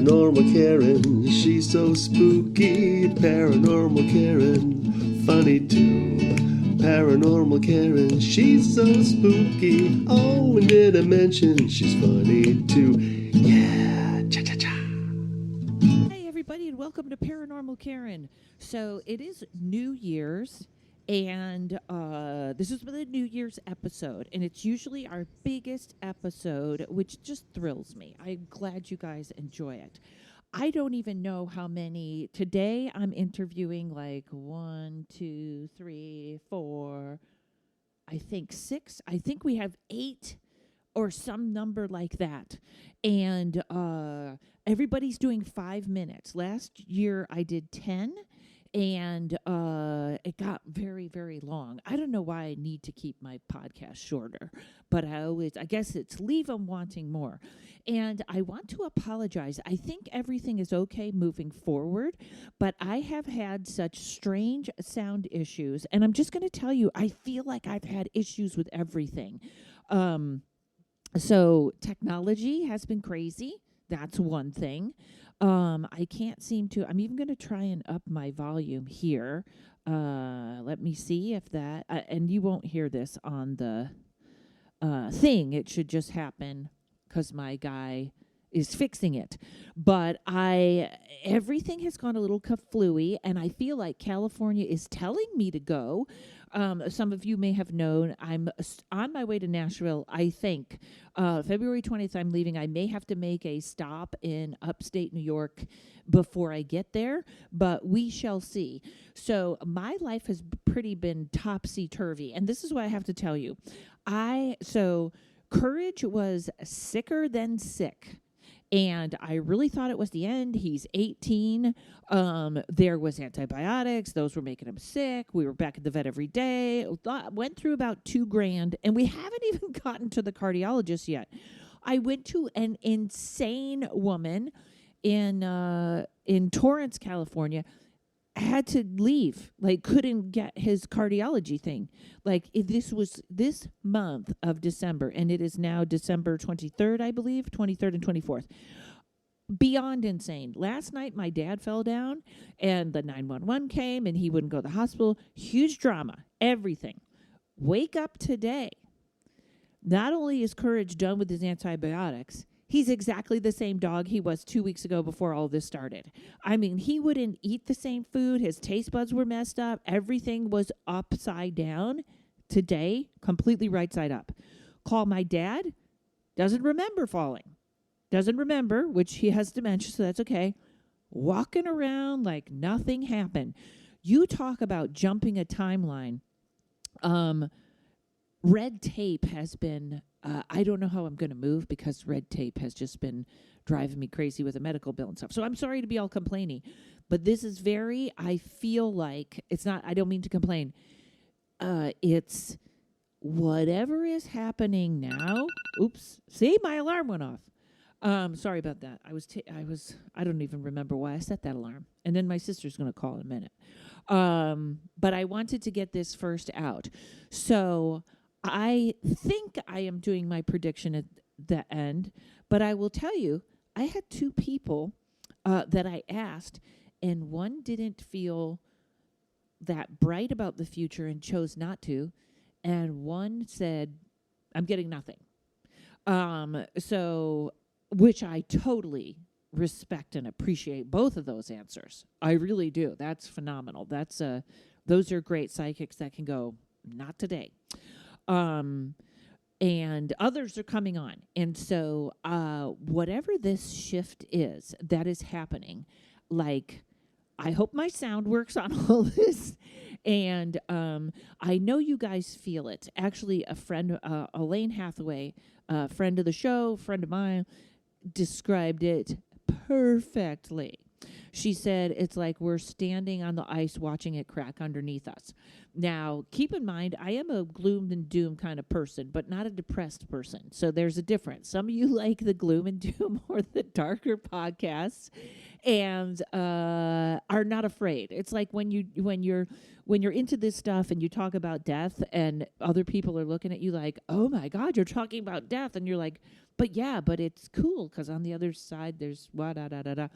Paranormal Karen, she's so spooky. Paranormal Karen, funny too. Paranormal Karen, she's so spooky. Oh, and did I mention she's funny too? Yeah, cha-cha-cha. Hey everybody, and welcome to Paranormal Karen. So it is New Year's, and this is the New Year's episode, and it's usually our biggest episode, which just thrills me. I'm glad you guys enjoy it. I don't even know how many. Today I'm interviewing like 1, 2, 3, 4, I think 6. I think we have 8 or some number like that. And everybody's doing 5 minutes. Last year I did 10, and it got very, very long. I don't know why I need to keep my podcast shorter, but I guess it's leave them wanting more. And I want to apologize. I think everything is okay moving forward, but I have had such strange sound issues, and I'm just going to tell you, I feel like I've had issues with everything. So technology has been crazy. That's one thing. I can't seem to. I'm even going to try and up my volume here. Let me see if that. And you won't hear this on the thing. It should just happen because my guy is fixing it. But everything has gone a little kaflooey, and I feel like California is telling me to go. Some of you may have known I'm on my way to Nashville, I think. February 20th, I'm leaving. I may have to make a stop in upstate New York before I get there, but we shall see. So my life has pretty been topsy-turvy, and this is what I have to tell you. Courage was sicker than sick. And I really thought it was the end. He's 18. There was antibiotics. Those were making him sick. We were back at the vet every day. Went through about $2,000, and we haven't even gotten to the cardiologist yet. I went to an insane woman in Torrance, California. Had to leave, couldn't get his cardiology thing. This was this month of December, and it is now December 23rd, I believe, 23rd and 24th. Beyond insane. Last night, my dad fell down, and the 911 came, and he wouldn't go to the hospital. Huge drama, everything. Wake up today. Not only is Courage done with his antibiotics, he's exactly the same dog he was 2 weeks ago before all this started. I mean, he wouldn't eat the same food. His taste buds were messed up. Everything was upside down. Today, completely right side up. Call my dad. Doesn't remember falling. Doesn't remember, which he has dementia, so that's okay. Walking around like nothing happened. You talk about jumping a timeline. Red tape has been... I don't know how I'm going to move because red tape has just been driving me crazy with a medical bill and stuff. So I'm sorry to be all complaining, but this is I feel like it's not, I don't mean to complain. It's whatever is happening now. Oops. See, my alarm went off. Sorry about that. I don't even remember why I set that alarm. And then my sister's going to call in a minute. But I wanted to get this first out. So I think I am doing my prediction at the end, but I will tell you, I had 2 people that I asked, and one didn't feel that bright about the future and chose not to, and one said, I'm getting nothing. Which I totally respect and appreciate both of those answers. I really do. That's phenomenal. Those are great psychics that can go, not today. And others are coming on. And so, whatever this shift is that is happening, I hope my sound works on all this. And, I know you guys feel it. Actually, a friend, Elaine Hathaway, a friend of the show, friend of mine, described it perfectly. She said it's like we're standing on the ice watching it crack underneath us. Now, keep in mind, I am a gloom and doom kind of person, but not a depressed person. So there's a difference. Some of you like the gloom and doom or the darker podcasts, and are not afraid. It's like when you're into this stuff and you talk about death and other people are looking at you like, oh my God, you're talking about death. And you're like, but it's cool because on the other side, there's da da da da.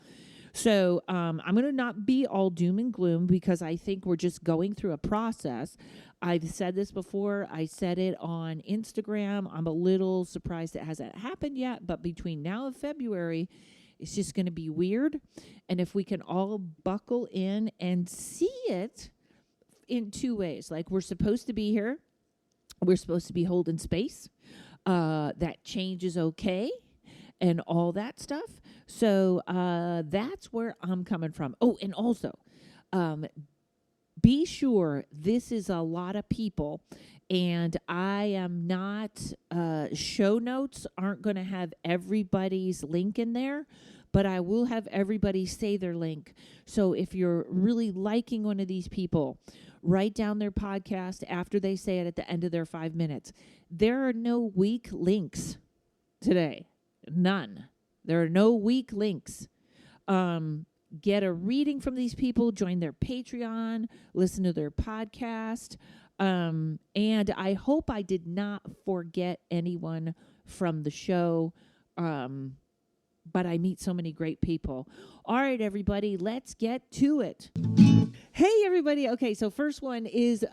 So I'm going to not be all doom and gloom because I think we're just going through a process. I've said this before. I said it on Instagram. I'm a little surprised it hasn't happened yet, but between now and February, it's just going to be weird. And if we can all buckle in and see it in two ways, like we're supposed to be here, we're supposed to be holding space. That change is okay and all that stuff. So that's where I'm coming from. Oh, and also, be sure this is a lot of people, and I am not, show notes aren't going to have everybody's link in there, but I will have everybody say their link. So if you're really liking one of these people, write down their podcast after they say it at the end of their 5 minutes. There are no weak links today. None. There are no weak links. Get a reading from these people, join their Patreon, listen to their podcast. And I hope I did not forget anyone from the show. But I meet so many great people. All right, everybody, let's get to it. Hey, everybody. Okay, so first one is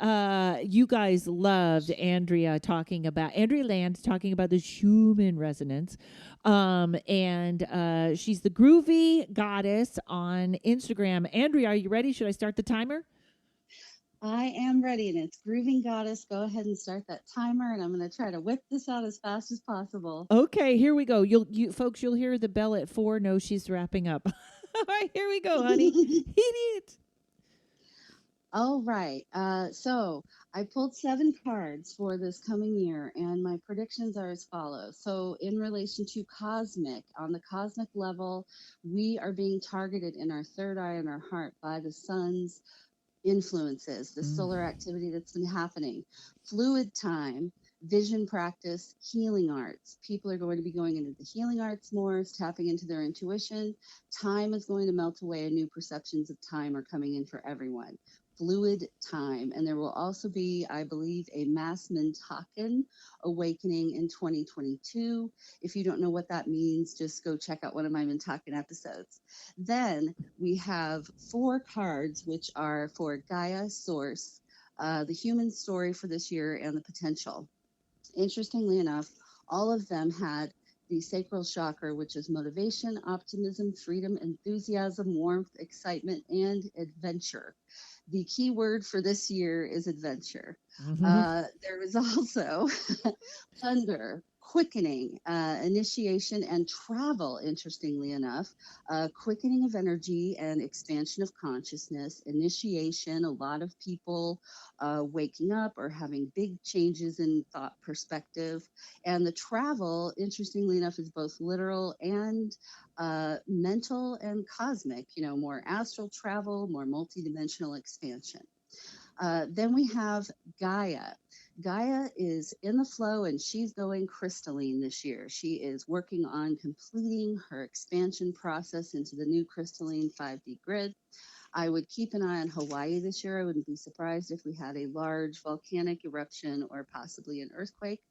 you guys loved Andrea Land talking about the human resonance. And she's the Groovy Goddess on Instagram. Andrea, are you ready? Should I start the timer? I am ready, and it's Grooving Goddess. Go ahead and start that timer, and I'm going to try to whip this out as fast as possible. Okay, here we go. You folks, you'll hear the bell at 4. No, she's wrapping up. All right, here we go, honey. Hit it. All right. So I pulled 7 cards for this coming year, and my predictions are as follows. So in relation to cosmic, on the cosmic level, we are being targeted in our third eye and our heart by the sun's influences, the solar activity that's been happening. Fluid time, vision practice, healing arts. People are going to be going into the healing arts more, tapping into their intuition. Time is going to melt away, and new perceptions of time are coming in for everyone. Fluid time. And there will also be, I believe, a mass Mintakan awakening in 2022. If you don't know what that means, just go check out one of my Mintakan episodes. Then we have 4 cards, which are for Gaia Source, the human story for this year, and the potential. Interestingly enough, all of them had the sacral chakra, which is motivation, optimism, freedom, enthusiasm, warmth, excitement, and adventure. The key word for this year is adventure. There was also thunder, quickening, initiation, and travel, interestingly enough. Quickening of energy and expansion of consciousness, initiation, a lot of people waking up or having big changes in thought perspective. And the travel, interestingly enough, is both literal and mental and cosmic, more astral travel, more multidimensional expansion. Then we have Gaia. Gaia is in the flow, and she's going crystalline this year. She is working on completing her expansion process into the new crystalline 5D grid. I would keep an eye on Hawaii this year. I wouldn't be surprised if we had a large volcanic eruption or possibly an earthquake.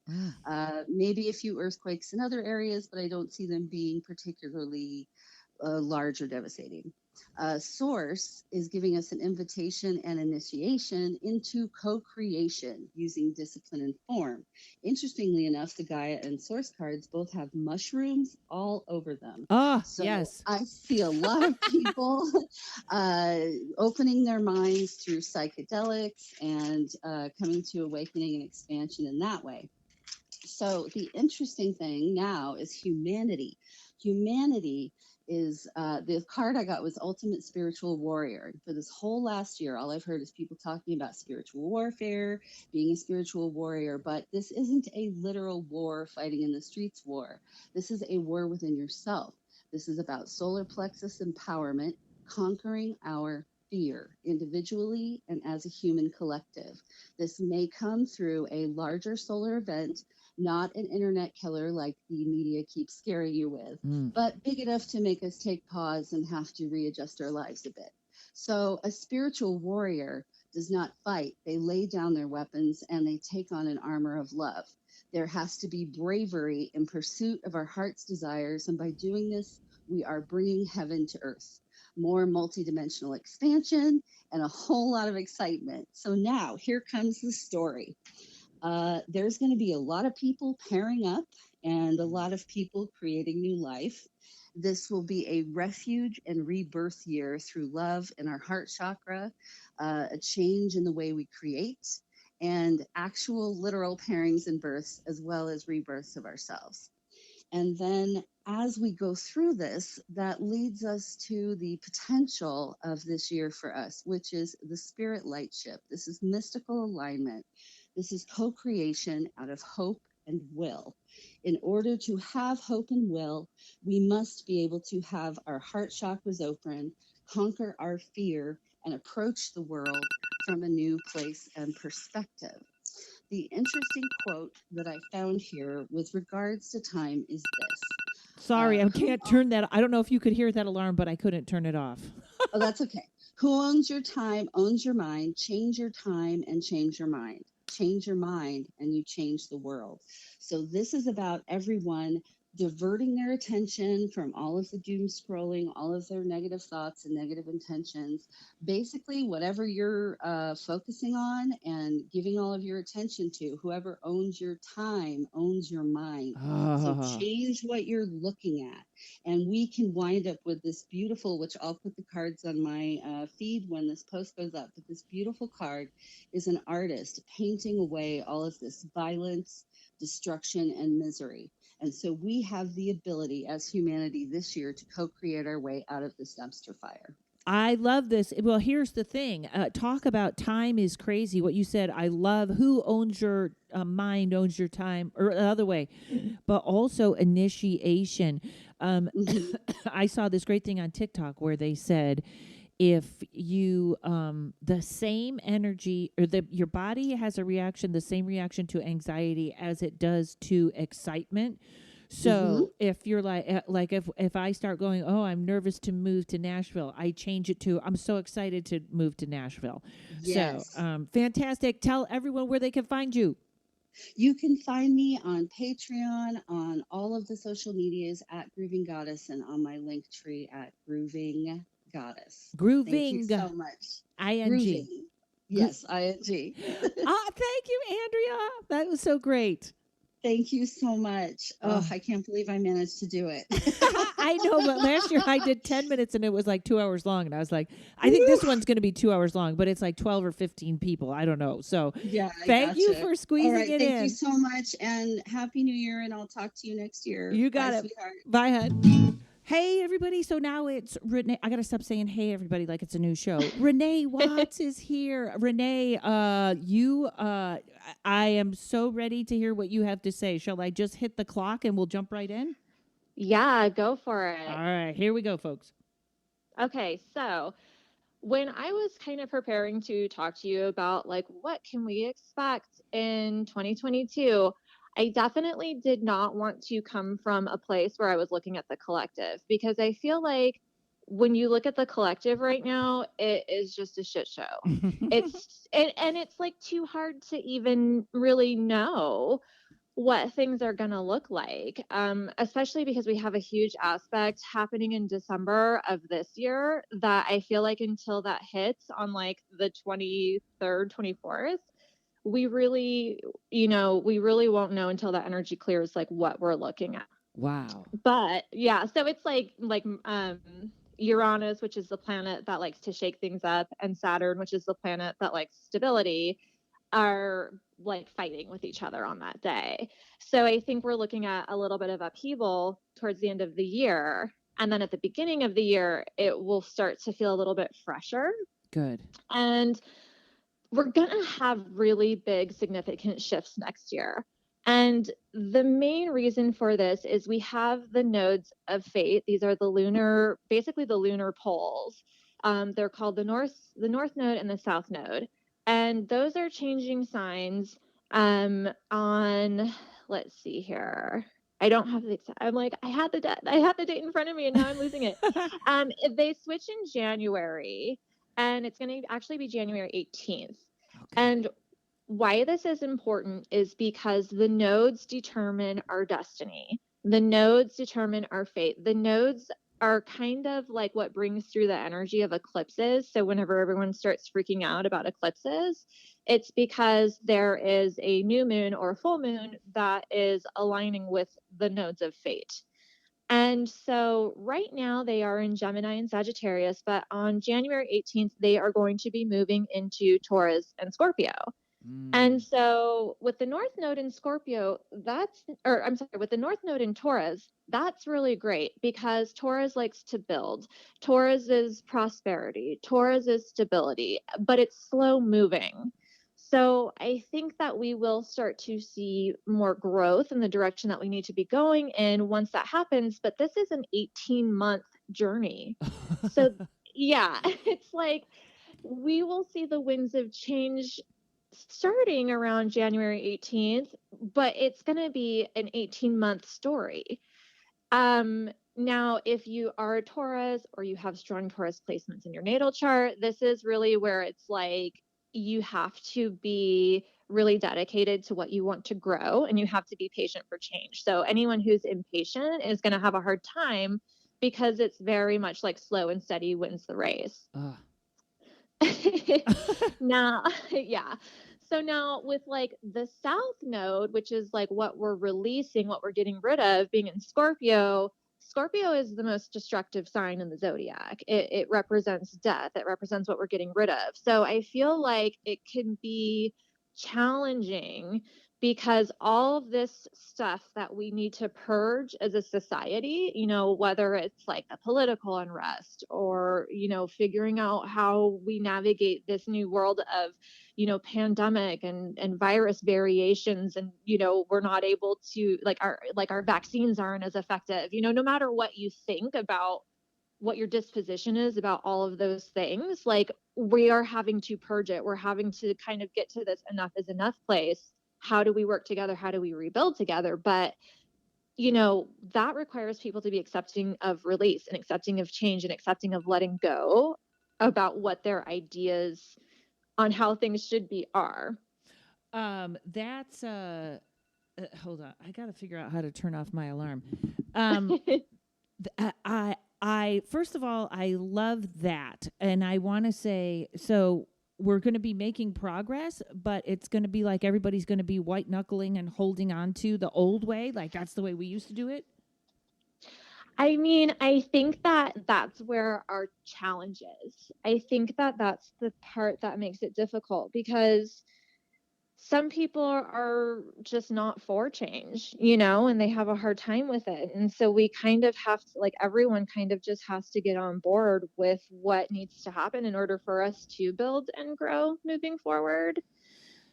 Maybe a few earthquakes in other areas, but I don't see them being particularly large or devastating. Source is giving us an invitation and initiation into co-creation using discipline and form. Interestingly enough, the Gaia and Source cards both have mushrooms all over them. So yes. I see a lot of people opening their minds through psychedelics and coming to awakening and expansion in that way. So the interesting thing now is humanity. Humanity is the card I got was Ultimate Spiritual Warrior. For this whole last year, all I've heard is people talking about spiritual warfare, being a spiritual warrior, but this isn't a literal war, fighting in the streets war. This is a war within yourself. This is about solar plexus empowerment, conquering our fear individually and as a human collective. This may come through a larger solar event, not an internet killer like the media keeps scaring you with, Mm. but big enough to make us take pause and have to readjust our lives a bit. So a spiritual warrior does not fight. They lay down their weapons and they take on an armor of love. There has to be bravery in pursuit of our heart's desires. And by doing this, we are bringing heaven to earth. More multidimensional expansion and a whole lot of excitement. So now here comes the story. There's going to be a lot of people pairing up and a lot of people creating new life. This will be a refuge and rebirth year through love in our heart chakra, a change in the way we create, and actual literal pairings and births, as well as rebirths of ourselves. And then as we go through this, that leads us to the potential of this year for us, which is the spirit lightship. This is mystical alignment. This is co creation out of hope and will. In order to have hope and will, we must be able to have our heart chakras open, conquer our fear, and approach the world from a new place and perspective. The interesting quote that I found here with regards to time is this. Sorry, I Who can't turn that. I don't know if you could hear that alarm, but I couldn't turn it off. Oh, that's okay. Who owns your time owns your mind. Change your time and change your mind. Change your mind and you change the world. So this is about everyone diverting their attention from all of the doom scrolling, all of their negative thoughts and negative intentions. Basically, whatever you're focusing on and giving all of your attention to, whoever owns your time owns your mind. So Ah. change what you're looking at. And we can wind up with this beautiful, which I'll put the cards on my feed when this post goes up, but this beautiful card is an artist painting away all of this violence, destruction, and misery. And so we have the ability as humanity this year to co-create our way out of this dumpster fire. I love this. Well, here's the thing. Talk about time is crazy. What you said, I love who owns your mind, owns your time, or the other way, but also initiation. Mhm. I saw this great thing on TikTok where they said, if you the same energy or your body has a reaction, the same reaction to anxiety as it does to excitement. So if you're like if I start going, oh, I'm nervous to move to Nashville, I change it to I'm so excited to move to Nashville. Yes. So fantastic. Tell everyone where they can find you. You can find me on Patreon, on all of the social medias at Grooving Goddess, and on my link tree at Grooving Goddess. Thank you Grooving, so much. ing. Grooving. Yes, ING. Thank you, Andrea. That was so great. Thank you so much. Oh, I can't believe I managed to do it. I know, but last year I did 10 minutes and it was like 2 hours long. And I was like, I think this one's going to be 2 hours long, but it's like 12 or 15 people. I don't know. So Yeah, thank you gotcha. for squeezing All right, it thank in. you so much, and Happy New Year, and I'll talk to you next year. You got Bye, it. sweetheart. Bye, hun. Hey, everybody. So now it's Renee. I got to stop saying hey, everybody, like it's a new show. Renee Watts is here. Renee, I am so ready to hear what you have to say. Shall I just hit the clock and we'll jump right in? Yeah, go for it. All right, here we go, folks. Okay, so when I was kind of preparing to talk to you about like what can we expect in 2022, I definitely did not want to come from a place where I was looking at the collective, because I feel like when you look at the collective right now, it is just a shit show. It's and it's like too hard to even really know what things are going to look like, especially because we have a huge aspect happening in December of this year that I feel like until that hits on like the 23rd, 24th, we really won't know until that energy clears like what we're looking at. Wow. But yeah, so it's like Uranus, which is the planet that likes to shake things up, and Saturn, which is the planet that likes stability, are like fighting with each other on that day. So I think we're looking at a little bit of upheaval towards the end of the year. And then at the beginning of the year, it will start to feel a little bit fresher. Good. And we're going to have really big, significant shifts next year. And the main reason for this is we have the nodes of fate. These are basically the lunar poles. They're called the north node and the south node. And those are changing signs on, let's see here. I don't have the exact, I'm like, I had the date in front of me and now I'm losing it. They switch in January, and it's going to actually be January 18th. Okay. And why this is important is because the nodes determine our destiny. The nodes determine our fate. The nodes are kind of like what brings through the energy of eclipses. So whenever everyone starts freaking out about eclipses, it's because there is a new moon or a full moon that is aligning with the nodes of fate. And so right now they are in Gemini and Sagittarius, but on January 18th, they are going to be moving into Taurus and Scorpio. And so with the North Node in Scorpio, with the North Node in Taurus, that's really great because Taurus likes to build. Taurus is prosperity. Taurus is stability, but it's slow moving. So I think that we will start to see more growth in the direction that we need to be going in once that happens. But this is an 18-month journey. So yeah, it's like we will see the winds of change starting around January 18th, but it's going to be an 18-month story. Now, if you are a Taurus or you have strong Taurus placements in your natal chart, this is really where it's like you have to be really dedicated to what you want to grow, and you have to be patient for change. So anyone who's impatient is going to have a hard time because it's very much like slow and steady wins the race. Now, yeah. So now with like the South Node, which is like what we're releasing, what we're getting rid of, being in Scorpio, Scorpio is the most destructive sign in the zodiac. It represents death. It represents what we're getting rid of. So I feel like it can be challenging because all of this stuff that we need to purge as a society, you know, whether it's like the political unrest or, you know, figuring out how we navigate this new world of, you know, pandemic and virus variations, and, you know, we're not able to our vaccines aren't as effective, you know, no matter what you think about what your disposition is about all of those things, like we are having to purge it. We're having to kind of get to this enough is enough place. How do we work together? How do we rebuild together? But, you know, that requires people to be accepting of release and accepting of change and accepting of letting go about what their ideas on how things should be are. That's hold on. I got to figure out how to turn off my alarm. I first of all, I love that. And I want to say, so we're going to be making progress, but it's going to be like everybody's going to be white knuckling and holding on to the old way. Like that's the way we used to do it. I mean, I think that that's where our challenge is. I think that that's the part that makes it difficult because some people are just not for change, you know, and they have a hard time with it. And so we kind of have to, like, everyone kind of just has to get on board with what needs to happen in order for us to build and grow moving forward.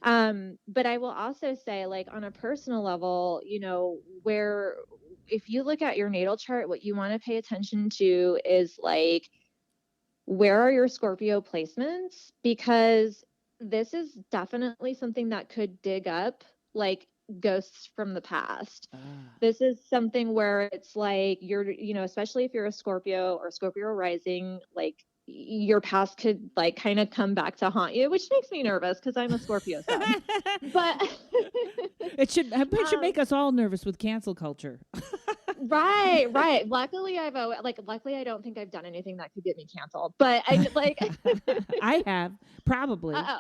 But I will also say, like, on a personal level, you know, where if you look at your natal chart, what you want to pay attention to is like, where are your Scorpio placements? Because this is definitely something that could dig up like ghosts from the past. This is something where it's like you're, you know, especially if you're a Scorpio or Scorpio rising, like your past could like kind of come back to haunt you, which makes me nervous because I'm a Scorpio sun. But it should make us all nervous with cancel culture. Right. Luckily, luckily I don't think I've done anything that could get me canceled, but I like. I have probably. Yeah.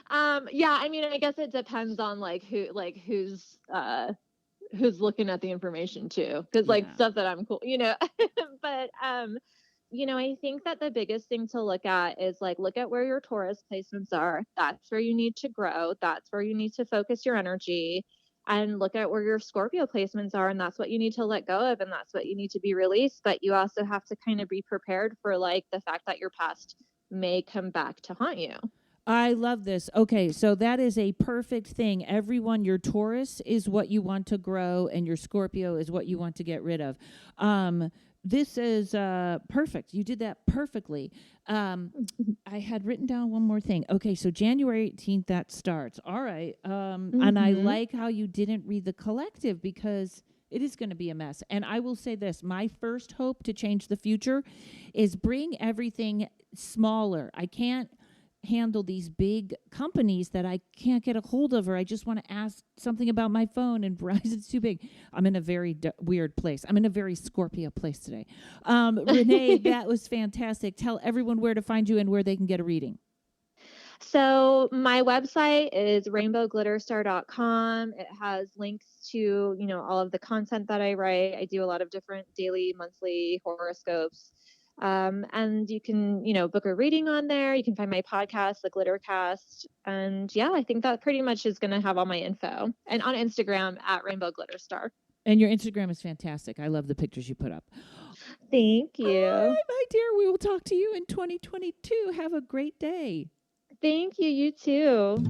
I mean, I guess it depends on like who's looking at the information too, because like stuff that I'm cool, you know. But you know, I think that the biggest thing to look at is like look at where your Taurus placements are. That's where you need to grow. That's where you need to focus your energy. And look at where your Scorpio placements are, and that's what you need to let go of, and that's what you need to be released. But you also have to kind of be prepared for like the fact that your past may come back to haunt you. I love this. Okay, so that is a perfect thing. Everyone, your Taurus is what you want to grow, and your Scorpio is what you want to get rid of. this is perfect. You did that perfectly. I had written down one more thing. Okay, so January 18th, that starts. All right. And I like how you didn't read the collective because it is going to be a mess. And I will say this, my first hope to change the future is bring everything smaller. I can't handle these big companies that I can't get a hold of, or I just want to ask something about my phone and Verizon's too big. I'm in a very weird place. I'm in a very Scorpio place today. Renee, that was fantastic. Tell everyone where to find you and where they can get a reading. So my website is rainbowglitterstar.com. It has links to, all of the content that I write. I do a lot of different daily, monthly horoscopes. And you can, book a reading on there. You can find my podcast, The Glittercast. And yeah, I think that pretty much is going to have all my info. And on Instagram at Rainbow Glitterstar. And your Instagram is fantastic. I love the pictures you put up. Thank you. All right, my dear. We will talk to you in 2022. Have a great day. Thank you. You too.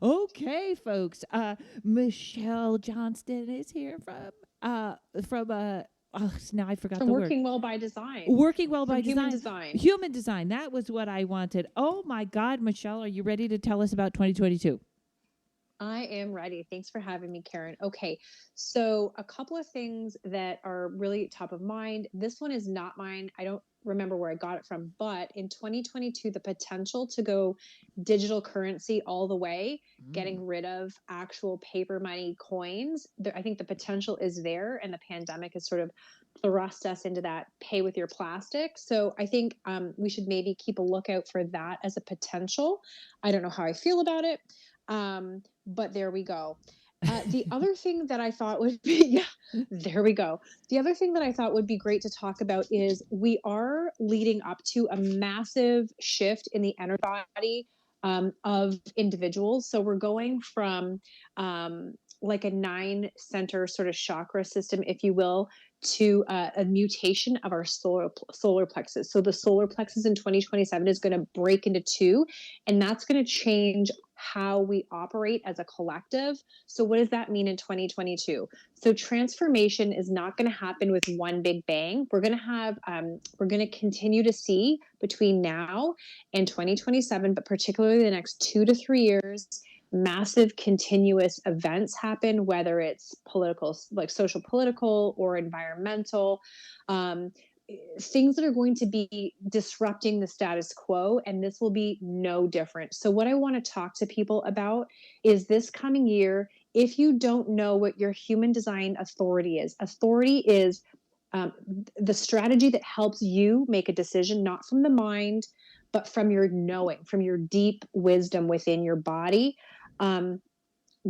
Okay, folks. Michelle Johnston is here from now I forgot the word. Working Well by Design. Working Well by Human Design. Human Design. That was what I wanted. Oh my God, Michelle, are you ready to tell us about 2022? I am ready. Thanks for having me, Karen. Okay, so a couple of things that are really top of mind. This one is not mine. I don't remember where I got it from, but in 2022, the potential to go digital currency all the way, getting rid of actual paper money coins, I think the potential is there, and the pandemic has sort of thrust us into that pay with your plastic. So I think we should maybe keep a lookout for that as a potential. I don't know how I feel about it. But there we go. The other thing that I thought would be, there we go. The other thing that I thought would be great to talk about is we are leading up to a massive shift in the energy body of individuals. So we're going from like a 9-center sort of chakra system, if you will, to a mutation of our solar plexus. So the solar plexus in 2027 is going to break into 2, and that's going to change how we operate as a collective. So what does that mean in 2022? So transformation is not going to happen with one big bang. We're going to continue to see between now and 2027, but particularly the next 2 to 3 years, massive continuous events happen, whether it's political, like social political or environmental, things that are going to be disrupting the status quo, and this will be no different. So what I want to talk to people about is this coming year, if you don't know what your human design authority is the strategy that helps you make a decision, not from the mind, but from your knowing, from your deep wisdom within your body.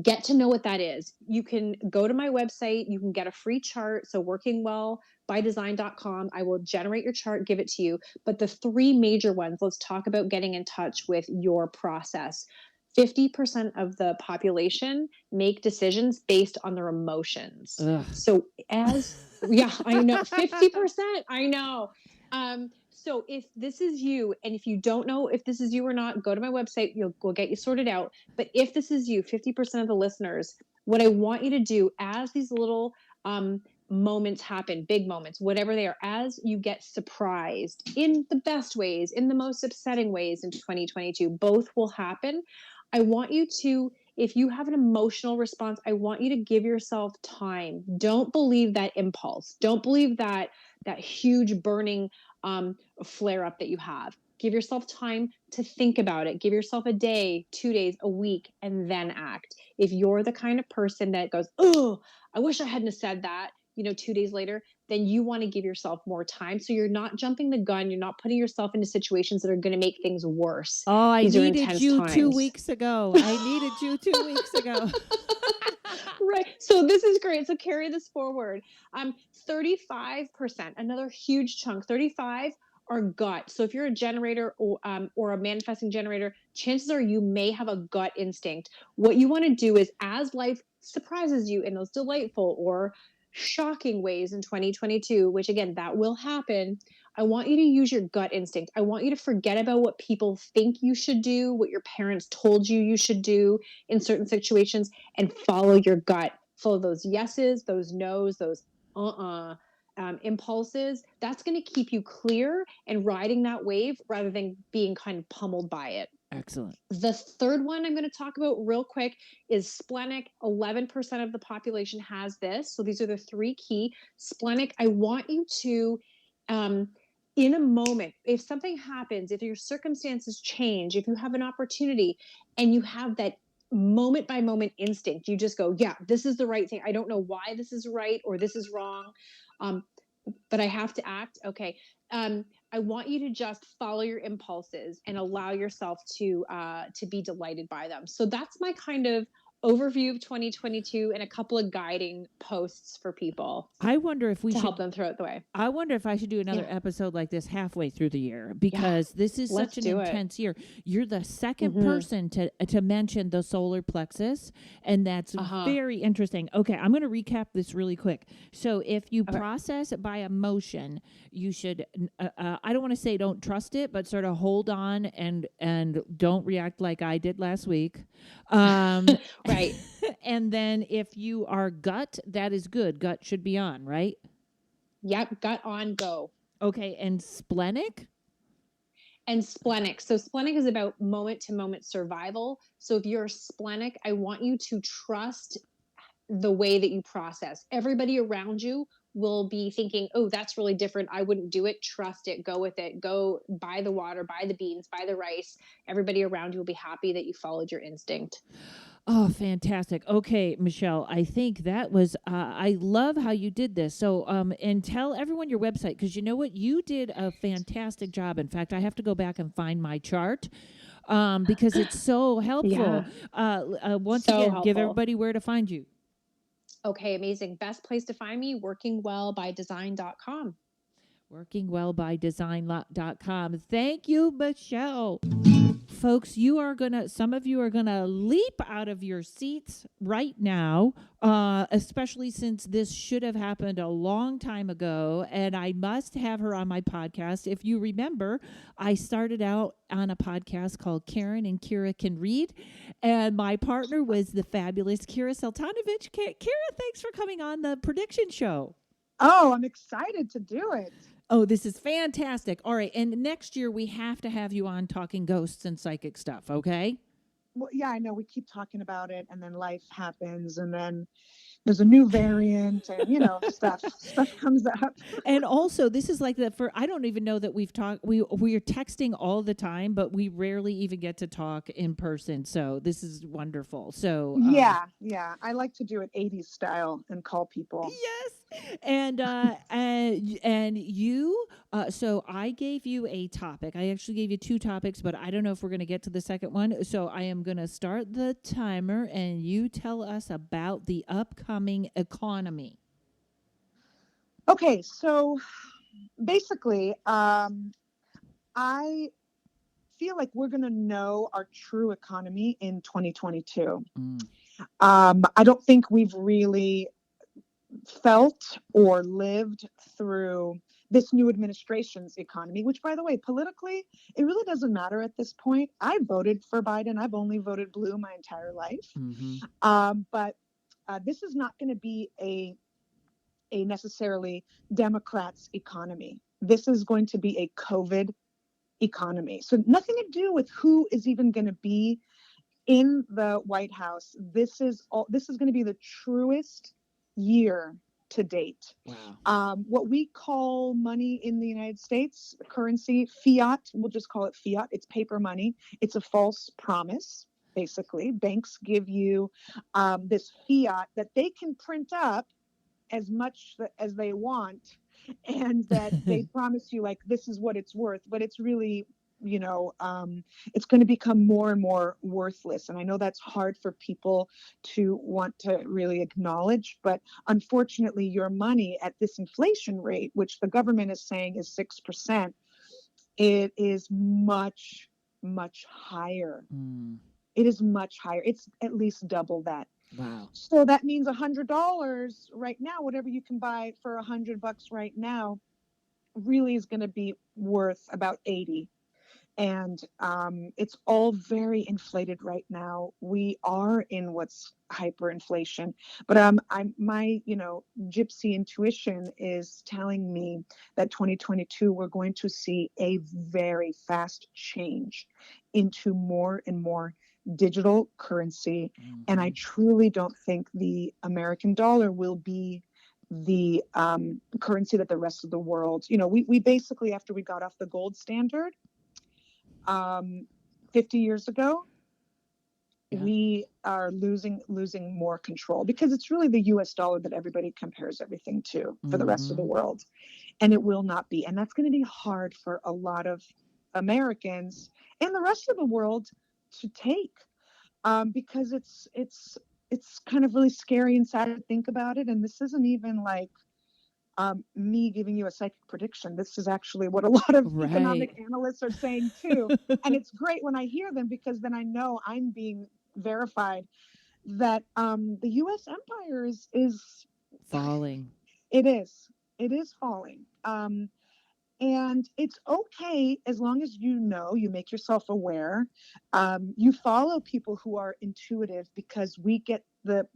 Get to know what that is. You can go to my website. You can get a free chart. So workingwellbydesign.com. I will generate your chart, give it to you. But the 3 major ones, let's talk about getting in touch with your process. 50% of the population make decisions based on their emotions. Ugh. So I know, 50%, I know. So if this is you, and if you don't know if this is you or not, go to my website, we'll get you sorted out. But if this is you, 50% of the listeners, what I want you to do as these little moments happen, big moments, whatever they are, as you get surprised in the best ways, in the most upsetting ways in 2022, both will happen. I want you to, if you have an emotional response, I want you to give yourself time. Don't believe that impulse. Don't believe that huge burning flare up that you have. Give yourself time to think about it. Give yourself a day, 2 days, a week, and then act. If you're the kind of person that goes, oh, I wish I hadn't said that, 2 days later, then you want to give yourself more time. So you're not jumping the gun. You're not putting yourself into situations that are going to make things worse. Oh, I needed you times. 2 weeks ago. I needed you 2 weeks ago. Right. So this is great. So carry this forward. 35%, another huge chunk, 35 are gut. So if you're a generator or a manifesting generator, chances are you may have a gut instinct. What you want to do is, as life surprises you in those delightful or shocking ways in 2022, which again, that will happen, I want you to use your gut instinct. I want you to forget about what people think you should do, what your parents told you should do in certain situations, and follow your gut. Follow those yeses, those nos, those impulses, that's going to keep you clear and riding that wave rather than being kind of pummeled by it. Excellent. The third one I'm going to talk about real quick is splenic. 11% of the population has this. So these are the three key. Splenic, I want you to, in a moment, if something happens, if your circumstances change, if you have an opportunity and you have that moment by moment instinct, you just go, yeah, this is the right thing. I don't know why this is right or this is wrong, but I have to act. Okay. I want you to just follow your impulses and allow yourself to be delighted by them. So that's my kind of overview of 2022 and a couple of guiding posts for people. I wonder if we should help them throughout the way. I wonder if I should do another episode like this halfway through the year, because this is such an intense year. You're the second person to mention the solar plexus, and that's very interesting. Okay, I'm going to recap this really quick. So if you process by emotion, you should, I don't want to say don't trust it, but sort of hold on and don't react like I did last week. Right. And then if you are gut, that is good. Gut should be on, right? Yep, gut on, go. Okay, and splenic? And splenic. So splenic is about moment-to-moment survival. So if you're splenic, I want you to trust the way that you process. Everybody around you will be thinking, oh, that's really different. I wouldn't do it. Trust it. Go with it. Go buy the water, buy the beans, buy the rice. Everybody around you will be happy that you followed your instinct. Oh, fantastic. Okay, Michelle, I think that was, I love how you did this. So, and tell everyone your website, because you know what? You did a fantastic job. In fact, I have to go back and find my chart because it's so helpful. Once So again, helpful. give everybody where to find you. Okay, amazing. Best place to find me, workingwellbydesign.com. Workingwellbydesign.com. Thank you, Michelle. Folks, some of you are going to leap out of your seats right now, especially since this should have happened a long time ago, and I must have her on my podcast. If you remember, I started out on a podcast called Karen and Kira Can Read, and my partner was the fabulous Kira Sultanovich. Kira, thanks for coming on the prediction show. Oh, I'm excited to do it. Oh, this is fantastic. All right. And next year we have to have you on talking ghosts and psychic stuff, okay? Well, yeah, I know we keep talking about it, and then life happens, and then there's a new variant, and stuff comes up. And also, this is like I don't even know that we've talked. We are texting all the time, but we rarely even get to talk in person. So this is wonderful. So yeah, I like to do it 80s style and call people. Yes. And you, so I gave you a topic. I actually gave you two topics, but I don't know if we're going to get to the second one. So I am going to start the timer, and you tell us about the upcoming economy. Okay, so basically, I feel like we're going to know our true economy in 2022. I don't think we've really felt or lived through this new administration's economy, which, by the way, politically, it really doesn't matter at this point. I voted for Biden. I've only voted blue my entire life. But this is not going to be a necessarily Democrats' economy. This is going to be a COVID economy. So nothing to do with who is even going to be in the White House. This is going to be the truest year to date. Wow. What we call money in the United States, currency, fiat, we'll just call it fiat. It's paper money. It's a false promise, basically. Banks give you this fiat that they can print up as much as they want, and that they promise you, like, this is what it's worth, but it's really, it's going to become more and more worthless. And I know that's hard for people to want to really acknowledge, but unfortunately, your money at this inflation rate, which the government is saying is 6%, it is much, much higher. It is much higher. It's at least double that. Wow. So that means $100 right now, whatever you can buy for $100 right now, really is going to be worth about 80. And it's all very inflated right now. We are in what's hyperinflation, but my gypsy intuition is telling me that 2022 we're going to see a very fast change into more and more digital currency. And I truly don't think the American dollar will be the currency that the rest of the world, we basically, after we got off the gold standard 50 years ago, we are losing more control, because it's really the US dollar that everybody compares everything to for the rest of the world. And it will not be. And that's going to be hard for a lot of Americans and the rest of the world to take, because it's kind of really scary and sad to think about it. And this isn't even like me giving you a psychic prediction. This is actually what a lot of economic analysts are saying too. And it's great when I hear them, because then I know I'm being verified that the US empire is falling. It is falling. And it's okay as long as you make yourself aware. You follow people who are intuitive, because we get the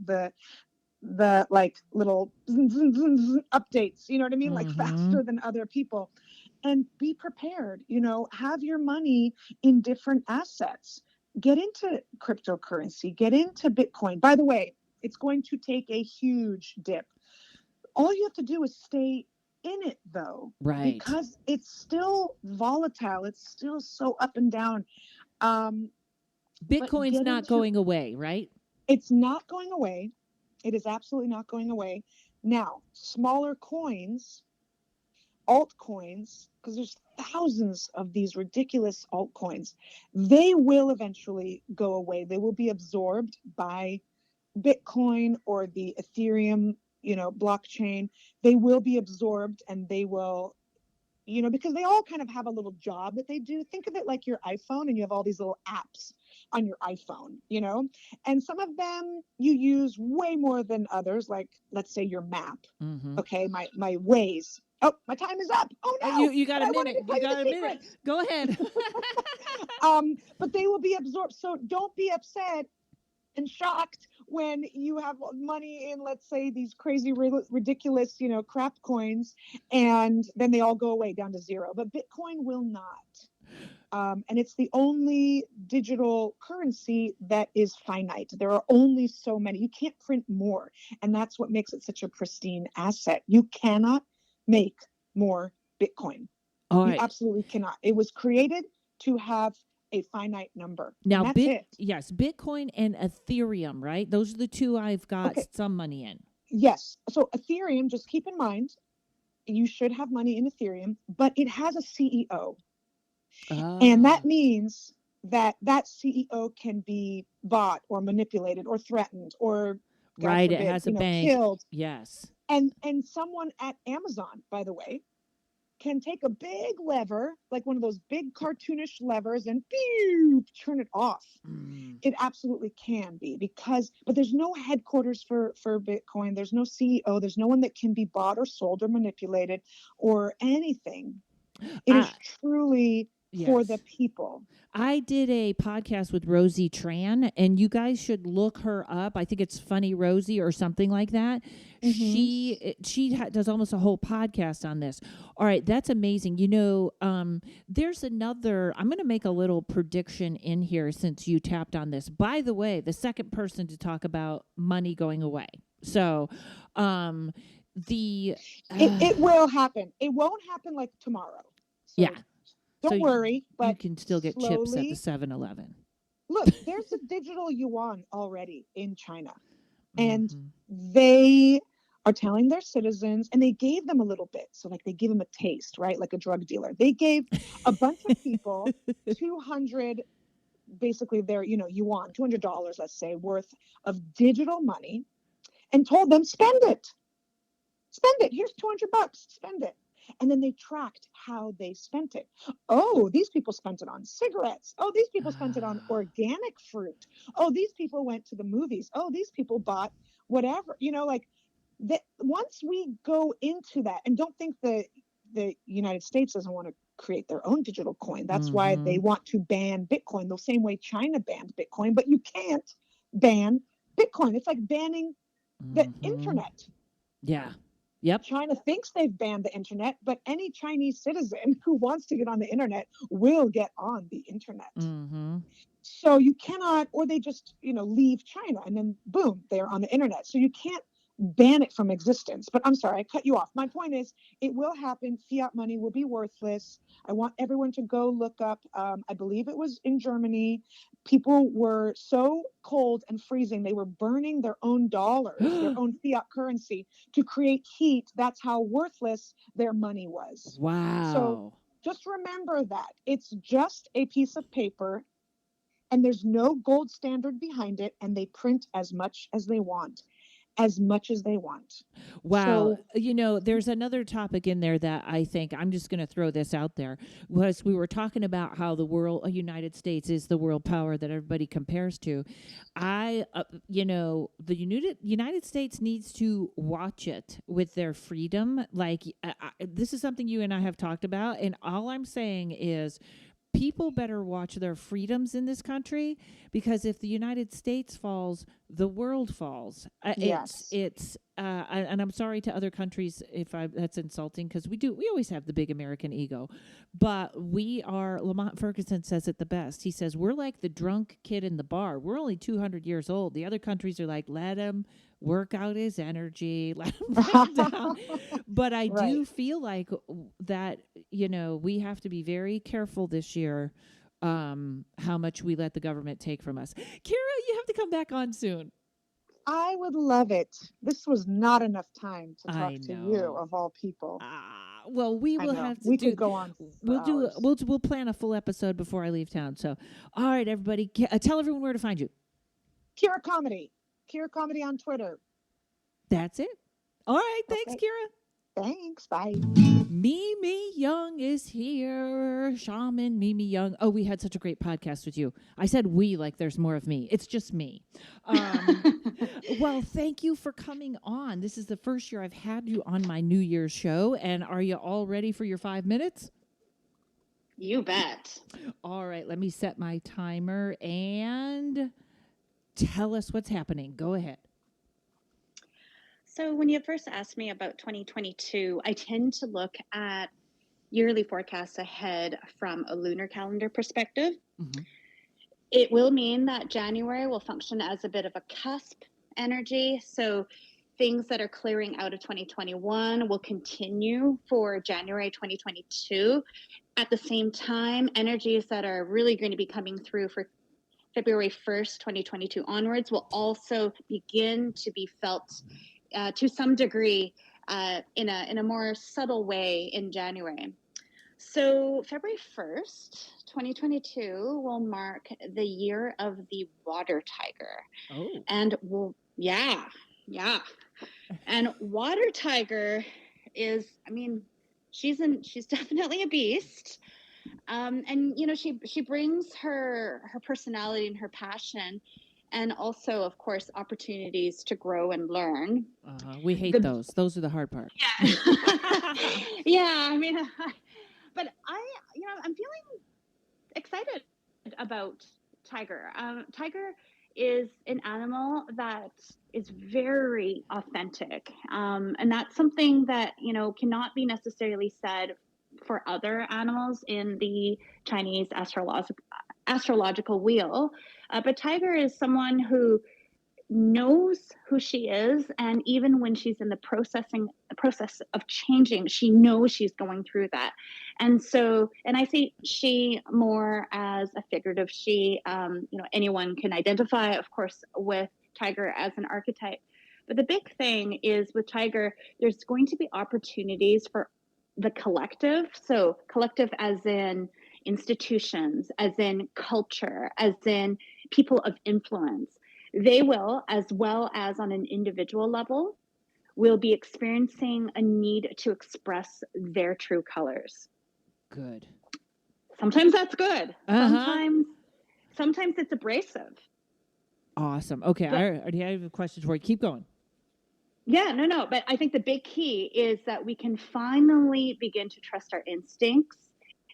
like little updates, you know what I mean? Like faster than other people. And be prepared, have your money in different assets. Get into cryptocurrency, get into Bitcoin. By the way, it's going to take a huge dip. All you have to do is stay in it, though, right? Because it's still volatile. It's still so up and down. Bitcoin's not going away, right? It's not going away. It is absolutely not going away. Now, smaller coins, altcoins, because there's thousands of these ridiculous altcoins, they will eventually go away. They will be absorbed by Bitcoin or the Ethereum, blockchain. They will be absorbed, and they will, because they all kind of have a little job that they do. Think of it like your iPhone, and you have all these little apps on your iPhone, and some of them you use way more than others. Like, let's say your map. Okay. My Waze. Oh, my time is up. Oh no. You got a minute. You got a minute. Go ahead. But they will be absorbed. So don't be upset and shocked when you have money in, let's say, these crazy, ridiculous, crap coins, and then they all go away down to zero. But Bitcoin will not. And it's the only digital currency that is finite. There are only so many. You can't print more. And that's what makes it such a pristine asset. You cannot make more Bitcoin. All right. You absolutely cannot. It was created to have a finite number. Now, yes, Bitcoin and Ethereum, right? Those are the two I've got some money in. Yes. So Ethereum, just keep in mind, you should have money in Ethereum, but it has a CEO. And that means that CEO can be bought or manipulated or threatened or, God forbid, it has a bank. Killed. Yes. And someone at Amazon, by the way, can take a big lever, like one of those big cartoonish levers, and turn it off. It absolutely can be, but there's no headquarters for Bitcoin. There's no CEO. There's no one that can be bought or sold or manipulated or anything. It is truly for the people. I did a podcast with Rosie Tran, and you guys should look her up. I think it's Funny Rosie or something like that. She does almost a whole podcast on this. All right, that's amazing. There's another. I'm going to make a little prediction in here since you tapped on this. By the way, the second person to talk about money going away. So, it will happen. It won't happen like tomorrow. So don't worry, but you can still get chips at the 7-Eleven. Look, there's a digital yuan already in China, and they are telling their citizens, and they gave them a little bit. So like they give them a taste, right? Like a drug dealer. They gave a bunch of people 200, basically their, yuan, $200, let's say, worth of digital money, and told them, spend it. Spend it. Here's $200. Spend it. And then they tracked how they spent it. Oh, these people spent it on cigarettes. Oh, these people spent it on organic fruit. Oh, these people went to the movies. Oh, these people bought whatever, like that. Once we go into that, and don't think the United States doesn't want to create their own digital coin. That's why they want to ban Bitcoin the same way China banned Bitcoin, but you can't ban Bitcoin. It's like banning the internet. Yeah. Yep. China thinks they've banned the internet, but any Chinese citizen who wants to get on the internet will get on the internet. So you cannot, or they just, leave China and then boom, they're on the internet. So you can't ban it from existence. But I'm sorry, I cut you off. My point is, it will happen. Fiat money will be worthless. I want everyone to go look up. I believe it was in Germany. People were so cold and freezing, they were burning their own dollars, their own fiat currency to create heat. That's how worthless their money was. Wow. So just remember that it's just a piece of paper and there's no gold standard behind it. And they print as much as they want. Wow. So, There's another topic in there that I think I'm just going to throw this out there. Was we were talking about how the United States is the world power that everybody compares to. The United States needs to watch it with their freedom. Like this is something you and I have talked about. And all I'm saying is, people better watch their freedoms in this country, because if the United States falls, the world falls. Yes. And I'm sorry to other countries if that's insulting, because we always have the big American ego, but Lamont Ferguson says it the best. He says, we're like the drunk kid in the bar. We're only 200 years old. The other countries are like, let him work out his energy, let him calm down. But I do feel like that, we have to be very careful this year how much we let the government take from us. Kira, you have to come back on soon. I would love it. This was not enough time to talk to you, of all people. Well, we will have to. We could go on. We'll plan a full episode before I leave town. So, all right, everybody, tell everyone where to find you. Kira Comedy on Twitter. That's it. All right, thanks, Okay. Kira. Thanks. Bye. Mimi Young is here. Shaman Mimi Young. Oh, we had such a great podcast with you. I said we like there's more of me. It's just me. Well, thank you for coming on. This is the first year I've had you on my New Year's show. And are you all ready for your 5 minutes? You bet. All right, let me set my timer and tell us what's happening. Go ahead. So when you first asked me about 2022, I tend to look at yearly forecasts ahead from a lunar calendar perspective. Mm-hmm. It will mean that January will function as a bit of a cusp energy. So things that are clearing out of 2021 will continue for January 2022. At the same time, energies that are really going to be coming through for February 1st, 2022 onwards will also begin to be felt to some degree in a more subtle way in January. So February 1st, 2022 will mark the year of the water tiger. Oh. And yeah. And water tiger is, she's definitely a beast. And she brings her personality and her passion, and also, of course, opportunities to grow and learn. We hate those. Those are the hard part. Yeah. But I'm feeling excited about tiger. Tiger is an animal that is very authentic. And that's something that, cannot be necessarily said for other animals in the Chinese astrological wheel. But tiger is someone who knows who she is, and even when she's in the process of changing, she knows she's going through that. And I see she more as a figurative she. Anyone can identify, of course, with tiger as an archetype. But the big thing is with tiger, there's going to be opportunities for the collective. So collective as in institutions, as in culture, as in people of influence. They will, as well as on an individual level, will be experiencing a need to express their true colors. Good. Sometimes that's good. Sometimes it's abrasive. Awesome. Okay, I already have a question for you. Keep going. Yeah, no. But I think the big key is that we can finally begin to trust our instincts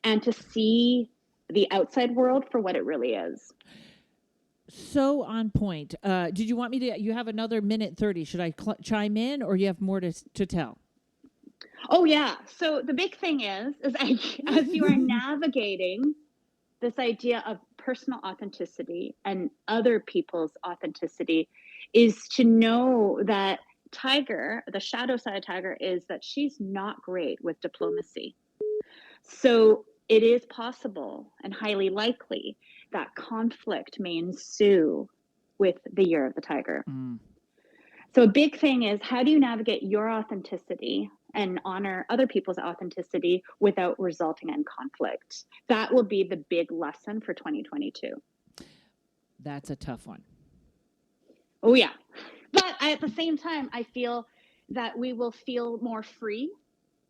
and to see the outside world for what it really is. So on point. Did you want me to? You have another minute 30. Should I chime in, or you have more to tell? Oh yeah. So the big thing is as you are navigating this idea of personal authenticity and other people's authenticity, is to know that Tiger, the shadow side of Tiger, is that she's not great with diplomacy. So it is possible and highly likely that conflict may ensue with the year of the Tiger. So a big thing is, how do you navigate your authenticity and honor other people's authenticity without resulting in conflict? That will be the big lesson for 2022. That's a tough one. Oh yeah. But at the same time, I feel that we will feel more free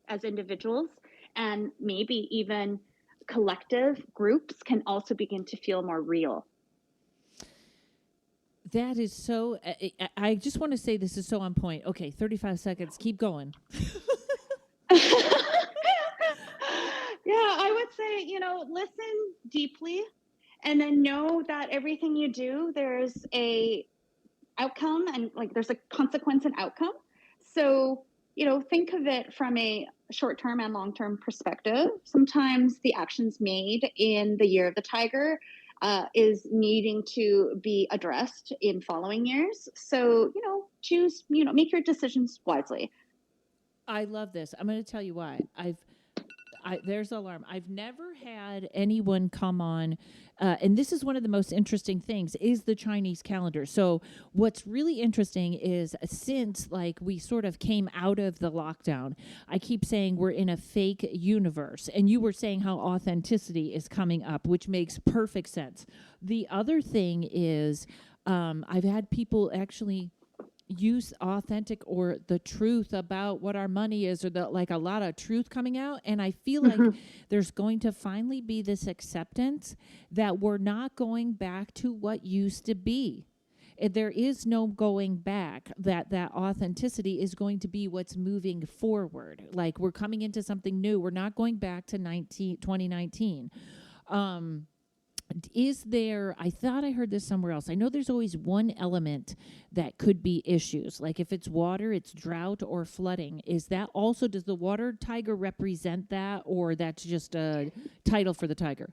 as individuals, and maybe even collective groups can also begin to feel more real. That is so, I just want to say this is so on point. Okay, 35 seconds. Keep going. Yeah, I would say, listen deeply, and then know that everything you do, there's a outcome, and like there's a consequence and outcome. So, think of it from a short-term and long-term perspective. Sometimes the actions made in the year of the Tiger is needing to be addressed in following years. So, choose, make your decisions wisely. I love this. I'm going to tell you why. There's alarm. I've never had anyone come on, and this is one of the most interesting things, is the Chinese calendar. So what's really interesting is, since we sort of came out of the lockdown, I keep saying we're in a fake universe. And you were saying how authenticity is coming up, which makes perfect sense. The other thing is, I've had people actually use authentic or the truth about what our money is, or a lot of truth coming out. And I feel like there's going to finally be this acceptance that we're not going back to what used to be. There is no going back. That authenticity is going to be what's moving forward. Like, we're coming into something new. We're not going back to 2019. Is there, I thought I heard this somewhere else. I know there's always one element that could be issues. Like if it's water, it's drought or flooding. Is that also, does the water tiger represent that, or that's just a title for the tiger?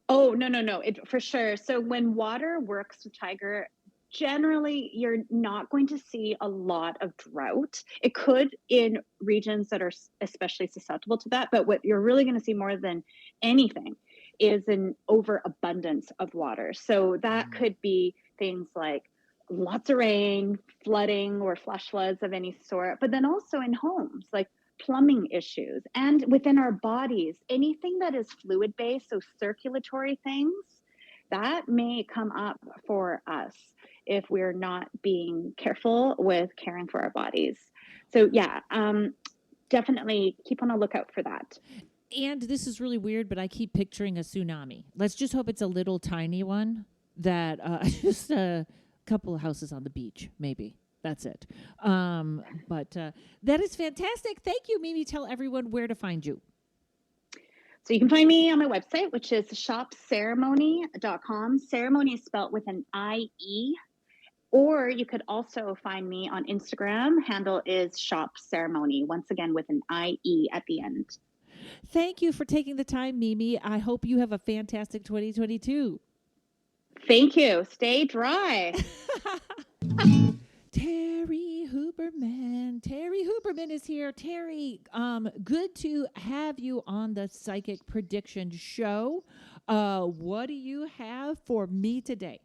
Oh, no, for sure. So when water works with Tiger, generally you're not going to see a lot of drought. It could in regions that are especially susceptible to that, but what you're really going to see more than anything is an overabundance of water. So that could be things like lots of rain, flooding or flash floods of any sort, but then also in homes, like plumbing issues, and within our bodies, anything that is fluid based, so circulatory things, that may come up for us if we're not being careful with caring for our bodies. So yeah, definitely keep on a lookout for that. And this is really weird, but I keep picturing a tsunami. Let's just hope it's a little tiny one, that just a couple of houses on the beach, maybe. That's it. But that is fantastic. Thank you, Mimi. Tell everyone where to find you. So you can find me on my website, which is shopceremony.com. Ceremony is spelled with an I-E. Or you could also find me on Instagram. Handle is shopceremony, once again with an I-E at the end. Thank you for taking the time, Mimi. I hope you have a fantastic 2022. Thank you. Stay dry. Terry Huberman is here. Terry, good to have you on the Psychic Prediction Show. What do you have for me today?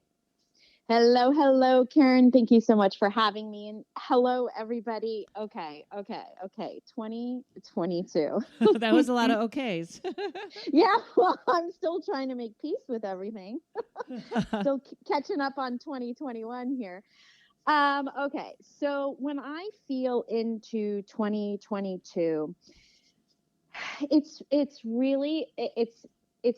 Hello, Karen. Thank you so much for having me. And hello, everybody. Okay. 2022. That was a lot of okays. Yeah, well, I'm still trying to make peace with everything. Still catching up on 2021 here. Okay, so when I feel into 2022, it's really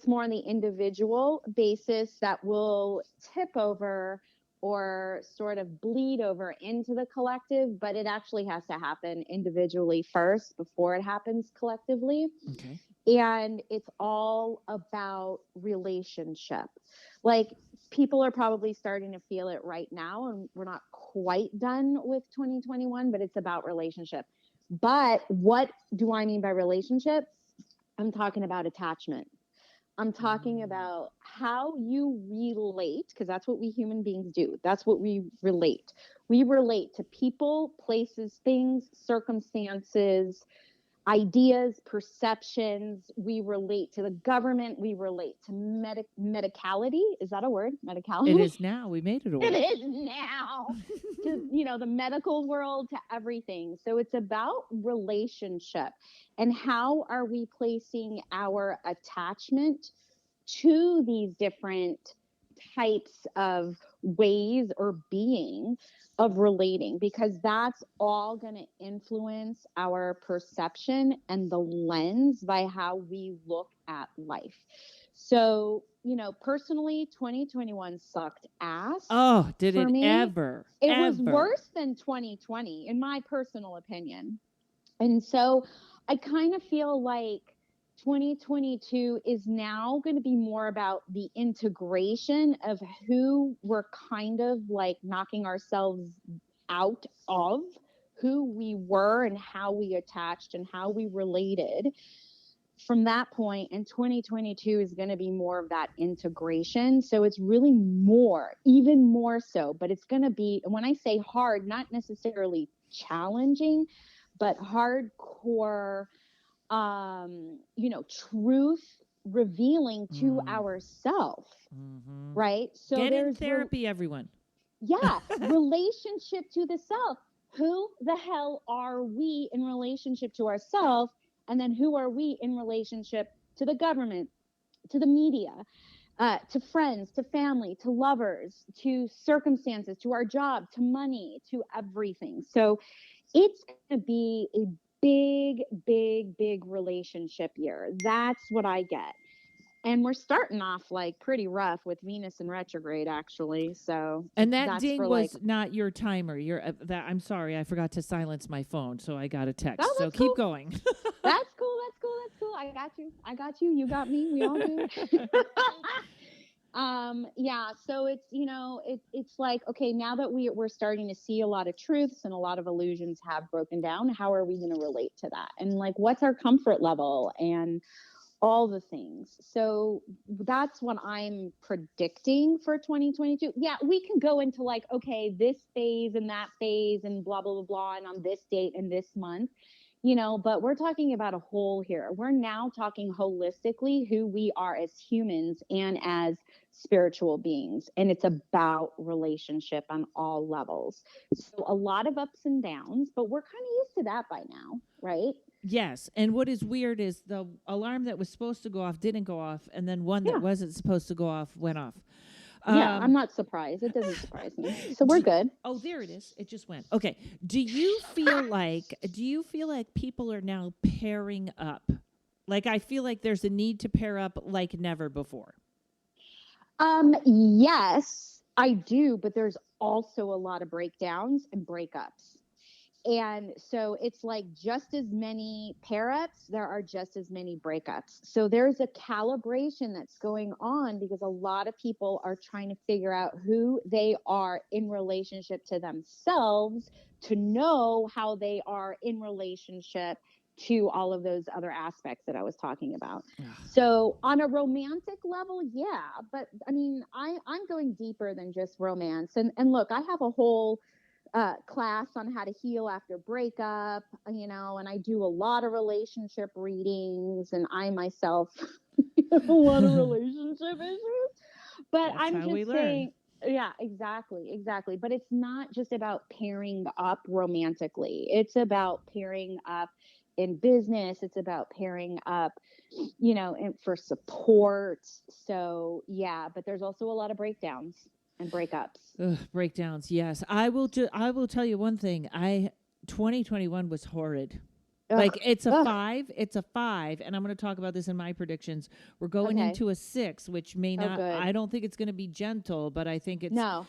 more on the individual basis that will tip over or sort of bleed over into the collective, but it actually has to happen individually first before it happens collectively. Okay. And it's all about relationship. Like, people are probably starting to feel it right now, and we're not quite done with 2021, but it's about relationship. But what do I mean by relationship? I'm talking about attachment. I'm talking about how you relate, because that's what we human beings do. That's what we relate. We relate to people, places, things, circumstances, ideas, perceptions. We relate to the government. We relate to medicality. Is that a word? Medicality? It is now. We made it a word. It is now. To, the medical world, to everything. So it's about relationship, and how are we placing our attachment to these different types of ways or being of relating, because that's all going to influence our perception and the lens by how we look at life. So, personally, 2021 sucked ass. Oh, did for it me. ever? It was Ever. worse than 2020, in my personal opinion. And so I kind of feel like 2022 is now going to be more about the integration of who we're kind of like knocking ourselves out of, who we were and how we attached and how we related. From that point, and 2022 is going to be more of that integration. So it's really even more so, but it's going to be, when I say hard, not necessarily challenging, but hardcore, truth revealing to ourselves, right? So Get in there's therapy, everyone. Yeah, relationship to the self. Who the hell are we in relationship to ourselves? And then who are we in relationship to the government, to the media, to friends, to family, to lovers, to circumstances, to our job, to money, to everything. So it's going to be a big, big, big relationship year. That's what I get. And we're starting off like pretty rough with Venus in retrograde, actually. So, and that that's ding for, was like, not your timer. I'm sorry, I forgot to silence my phone, so I got a text. Oh, So that's keep cool. going. That's cool. That's cool. That's cool. I got you. I got you. You got me. We all do. Yeah. So it's, it's like, okay, now that we're starting to see a lot of truths and a lot of illusions have broken down, how are we going to relate to that? And like, what's our comfort level and all the things. So that's what I'm predicting for 2022. Yeah, we can go into like, okay, this phase and that phase and blah, blah, blah, blah, and on this date and this month, but we're talking about a whole here. We're now talking holistically who we are as humans and as spiritual beings. And it's about relationship on all levels. So a lot of ups and downs, but we're kind of used to that by now, right? Yes, and what is weird is the alarm that was supposed to go off didn't go off, and then one that wasn't supposed to go off went off. Yeah, I'm not surprised. It doesn't surprise me. So we're good. Oh, there it is. It just went. Okay. Do you feel like people are now pairing up? Like, I feel like there's a need to pair up like never before. Yes, I do, but there's also a lot of breakdowns and breakups. And so it's like just as many pair ups, there are just as many breakups. So there's a calibration that's going on because a lot of people are trying to figure out who they are in relationship to themselves to know how they are in relationship to all of those other aspects that I was talking about. So on a romantic level, yeah, but I mean, I'm going deeper than just romance. And look, I have a whole class on how to heal after breakup, and I do a lot of relationship readings, and I myself have a lot of relationship issues. But That's I'm how we just learn. saying, yeah, exactly. But it's not just about pairing up romantically. It's about pairing up in business. It's about pairing up, and for support. So yeah, but there's also a lot of breakdowns and breakups. Breakdowns, yes. I will tell you one thing. 2021 was horrid. Like Ugh. it's a Ugh. 5. It's a 5, and I'm going to talk about this in my predictions. We're going Okay. into a 6, which may Oh, not. good. I don't think it's going to be gentle, but I think it's No.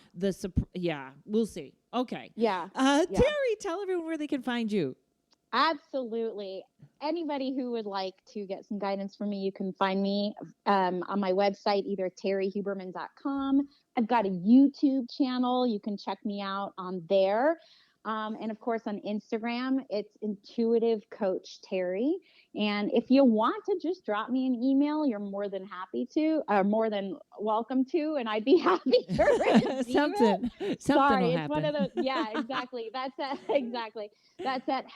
yeah. We'll see. Okay. Yeah. Yeah. Terry, tell everyone where they can find you. Absolutely. Anybody who would like to get some guidance from me, you can find me on my website, either terryhuberman.com. I've got a YouTube channel. You can check me out on there. And of course, on Instagram, it's Intuitive Coach Terry. And if you want to just drop me an email, you're more than happy to, or more than welcome to, and I'd be happy to receive Something it. will Sorry, it's happen. one of those. Yeah, exactly. That's at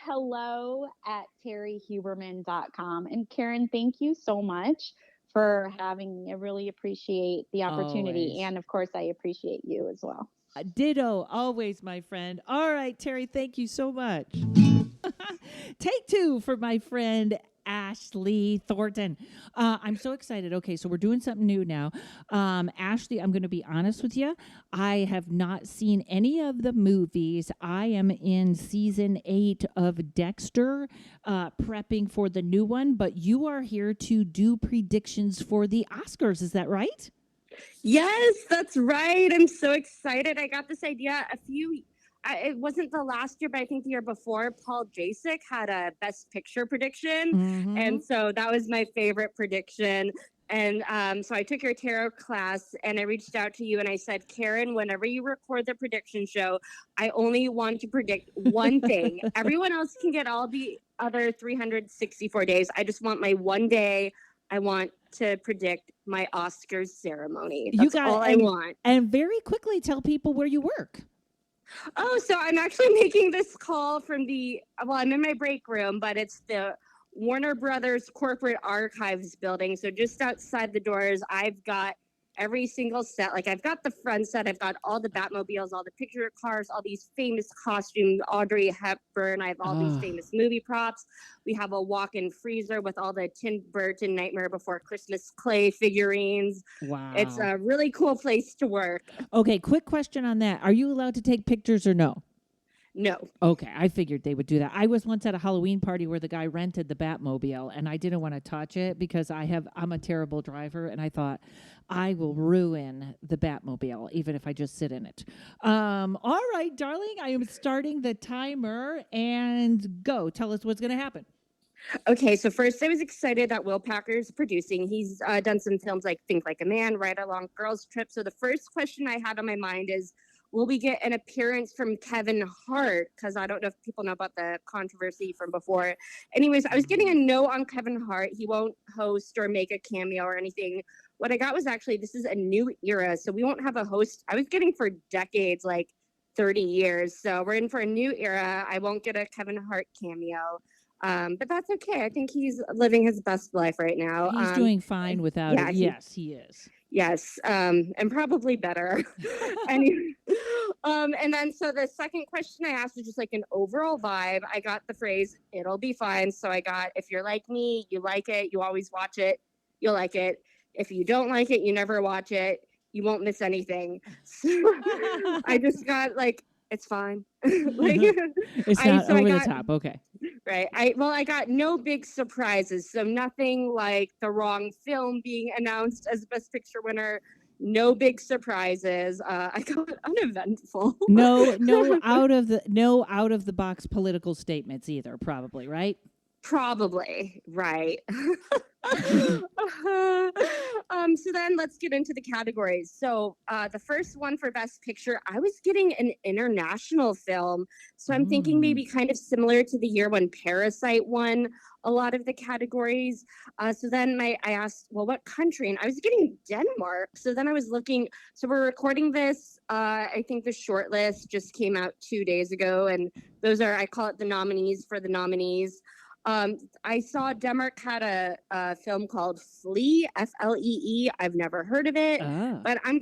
hello@terryhuberman.com. And Karen, thank you so much for having me. I really appreciate the opportunity. Always. And of course, I appreciate you as well. Ditto, always, my friend. All right, Terry, thank you so much. Take 2 for my friend Ashley Thornton. I'm so excited. Okay, so we're doing something new now. Ashley, I'm going to be honest with you. I have not seen any of the movies. I am in season 8 of Dexter, prepping for the new one, but you are here to do predictions for the Oscars. Is that right? Yes, that's right. I'm so excited. I got this idea it wasn't the last year, but I think the year before, Paul Jasek had a Best Picture prediction. Mm-hmm. And so that was my favorite prediction. And so I took your tarot class and I reached out to you and I said, Karen, whenever you record the prediction show, I only want to predict one thing. Everyone else can get all the other 364 days. I just want my one day. I want to predict my Oscars ceremony. That's all I want. And very quickly tell people where you work. Oh, so I'm actually making this call from I'm in my break room, but it's the Warner Brothers Corporate Archives building. So just outside the doors, I've got every single set. Like I've got the front set, I've got all the Batmobiles, all the picture cars, all these famous costumes, Audrey Hepburn. I have all these famous movie props. We have a walk-in freezer with all the Tim Burton Nightmare Before Christmas clay figurines. Wow. It's a really cool place to work. Okay, quick question on that. Are you allowed to take pictures or no? No. Okay, I figured they would do that. I was once at a Halloween party where the guy rented the Batmobile, and I didn't want to touch it because I'm a terrible driver, and I thought I will ruin the Batmobile even if I just sit in it. All right, darling, I am starting the timer, and go. Tell us what's going to happen. Okay, so first I was excited that Will Packer's producing. He's done some films like Think Like a Man, Ride Along Girls Trip. So the first question I had on my mind is, will we get an appearance from Kevin Hart? Because I don't know if people know about the controversy from before. Anyways, I was getting a no on Kevin Hart. He won't host or make a cameo or anything. What I got was actually, this is a new era, so we won't have a host. I was getting for decades, like 30 years. So we're in for a new era. I won't get a Kevin Hart cameo. But that's okay. I think he's living his best life right now. He's doing fine without it. Yes, he is. Yes, and probably better. Anyway, and then so the second question I asked was just like an overall vibe. I got the phrase, it'll be fine. So I got, if you're like me, you like it, you always watch it, you'll like it. If you don't like it, you never watch it, you won't miss anything. So I just got like, it's fine. It's not over the top. Okay. Right. I got no big surprises. So nothing like the wrong film being announced as Best Picture winner. No big surprises. I got uneventful. No out of the box political statements either, probably, right? Probably, right. So then let's get into the categories. So the first one for Best Picture, I was getting an international film. So I'm thinking maybe kind of similar to the year when Parasite won a lot of the categories. So then I asked, well, what country? And I was getting Denmark. So then I was looking, so we're recording this. I think the short list just came out 2 days ago. And those are, I call it the nominees for the nominees. I saw Denmark had a film called Flee, Flee. I've never heard of it, but I'm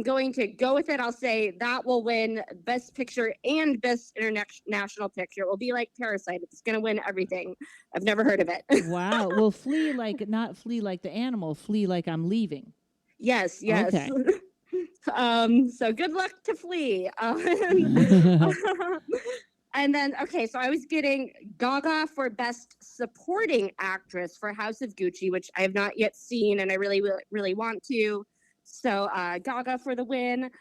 going to go with it. I'll say that will win Best Picture and Best International Picture. It will be like Parasite. It's going to win everything. I've never heard of it. Wow. Well, flee like, not flee like the animal, flee like I'm leaving. Yes. Okay. So good luck to Flee. And then, okay, so I was getting Gaga for Best Supporting Actress for House of Gucci, which I have not yet seen, and I really, really want to. So Gaga for the win.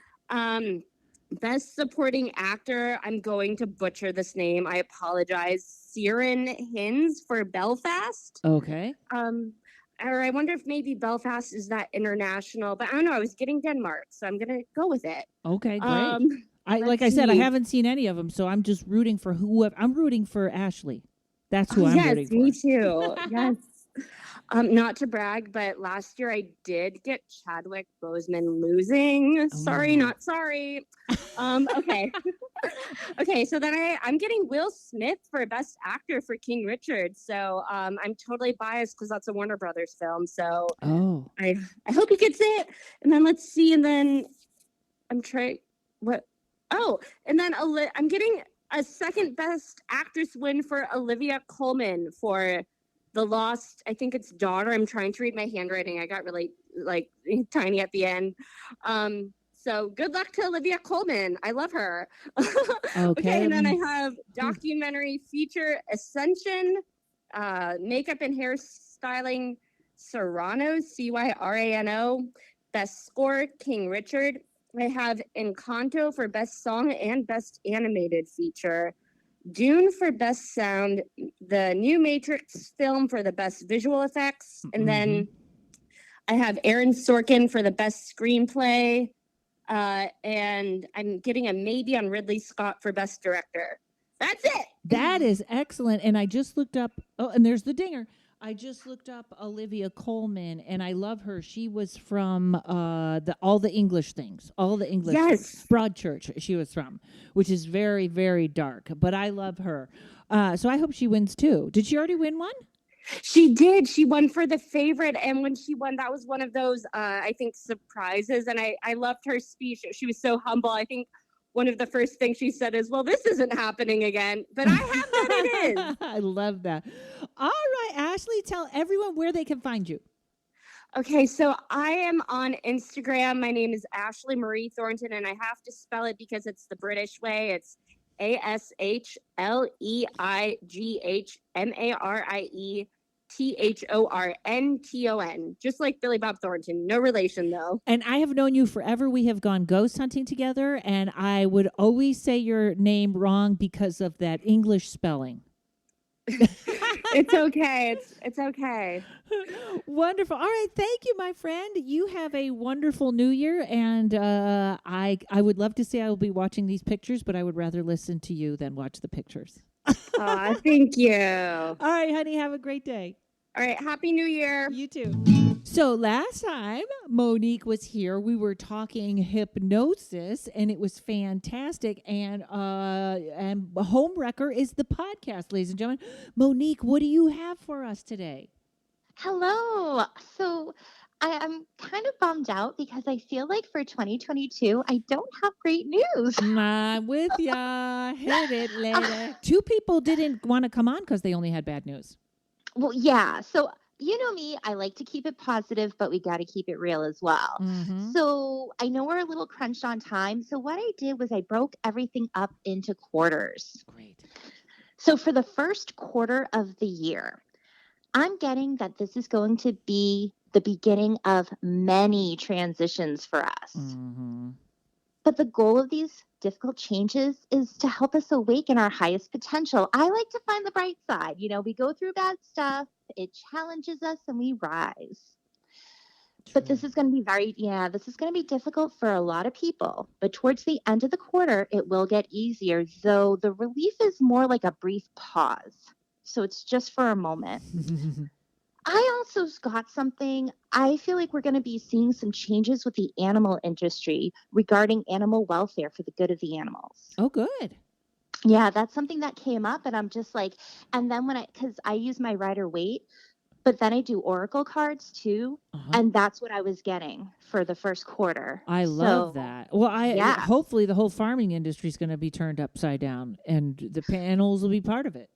Best Supporting Actor, I'm going to butcher this name. I apologize. Ciaran Hinds for Belfast. Okay. Or I wonder if maybe Belfast is that international, but I don't know. I was getting Denmark, so I'm gonna go with it. Okay, great. Like I let's said, I see. haven't seen any of them, so I'm just rooting for whoever. I'm rooting for Ashley. That's who I'm rooting for. Yes, me too. Yes. Not to brag, but last year I did get Chadwick Boseman losing. Sorry, not sorry. Okay. Okay, so then I'm getting Will Smith for Best Actor for King Richard. So I'm totally biased because that's a Warner Brothers film. So I hope he gets it. And then let's see. And then I'm trying what? Oh, and then I'm getting a second Best Actress win for Olivia Colman for The Lost, I think it's Daughter. I'm trying to read my handwriting. I got really tiny at the end. So good luck to Olivia Colman. I love her. Okay, and then I have documentary feature Ascension, makeup and hairstyling Cyrano, Cyrano, best score King Richard. I have Encanto for best song and best animated feature. Dune for best sound, the new Matrix film for the best visual effects, and then I have Aaron Sorkin for the best screenplay, and I'm getting a maybe on Ridley Scott for best director. That's it. That is excellent. And I just looked up, and there's the dinger. I just looked up Olivia Colman, and I love her. She was from all the English things, Yes. Broadchurch she was from, which is very, very dark. But I love her. So I hope she wins too. Did she already win one? She did. She won for The Favorite, and when she won, that was one of those, I think, surprises. And I loved her speech. She was so humble. I think one of the first things she said is, well, this isn't happening again, but I have that it is. I love that. All right, Ashley, tell everyone where they can find you. Okay, so I am on Instagram. My name is Ashley Marie Thornton, and I have to spell it because it's the British way. It's ASHLEIGHMARIETHORNTON, just like Billy Bob Thornton. No relation, though. And I have known you forever. We have gone ghost hunting together, and I would always say your name wrong because of that English spelling. It's okay. It's okay. Wonderful. All right. Thank you, my friend. You have a wonderful new year. And I would love to say I will be watching these pictures, but I would rather listen to you than watch the pictures. Aw, thank you. All right, honey. Have a great day. All right. Happy New Year. You too. So last time Monique was here, we were talking hypnosis, and it was fantastic. And Homewrecker is the podcast, ladies and gentlemen. Monique, what do you have for us today? Hello. So I am kind of bummed out because I feel like for 2022, I don't have great news. I'm with ya. Hit it, lady. Two people didn't want to come on because they only had bad news. Well, yeah. So you know me, I like to keep it positive, but we got to keep it real as well. So I know we're a little crunched on time. So what I did was I broke everything up into quarters. Great. So for the first quarter of the year, I'm getting that this is going to be the beginning of many transitions for us. But the goal of these difficult changes is to help us awaken our highest potential. I like to find the bright side. You know, we go through bad stuff, it challenges us, and we rise. But this is going to be this is going to be difficult for a lot of people. But towards the end of the quarter, it will get easier, though the relief is more like a brief pause. So it's just for a moment. I also got something. I feel like we're going to be seeing some changes with the animal industry regarding animal welfare for the good of the animals. Oh, good. Yeah, that's something that came up, and I'm just like, and then because I use my Rider-Waite, but then I do oracle cards too, and that's what I was getting for the first quarter. I love that. Well, hopefully the whole farming industry is going to be turned upside down, and the panels will be part of it.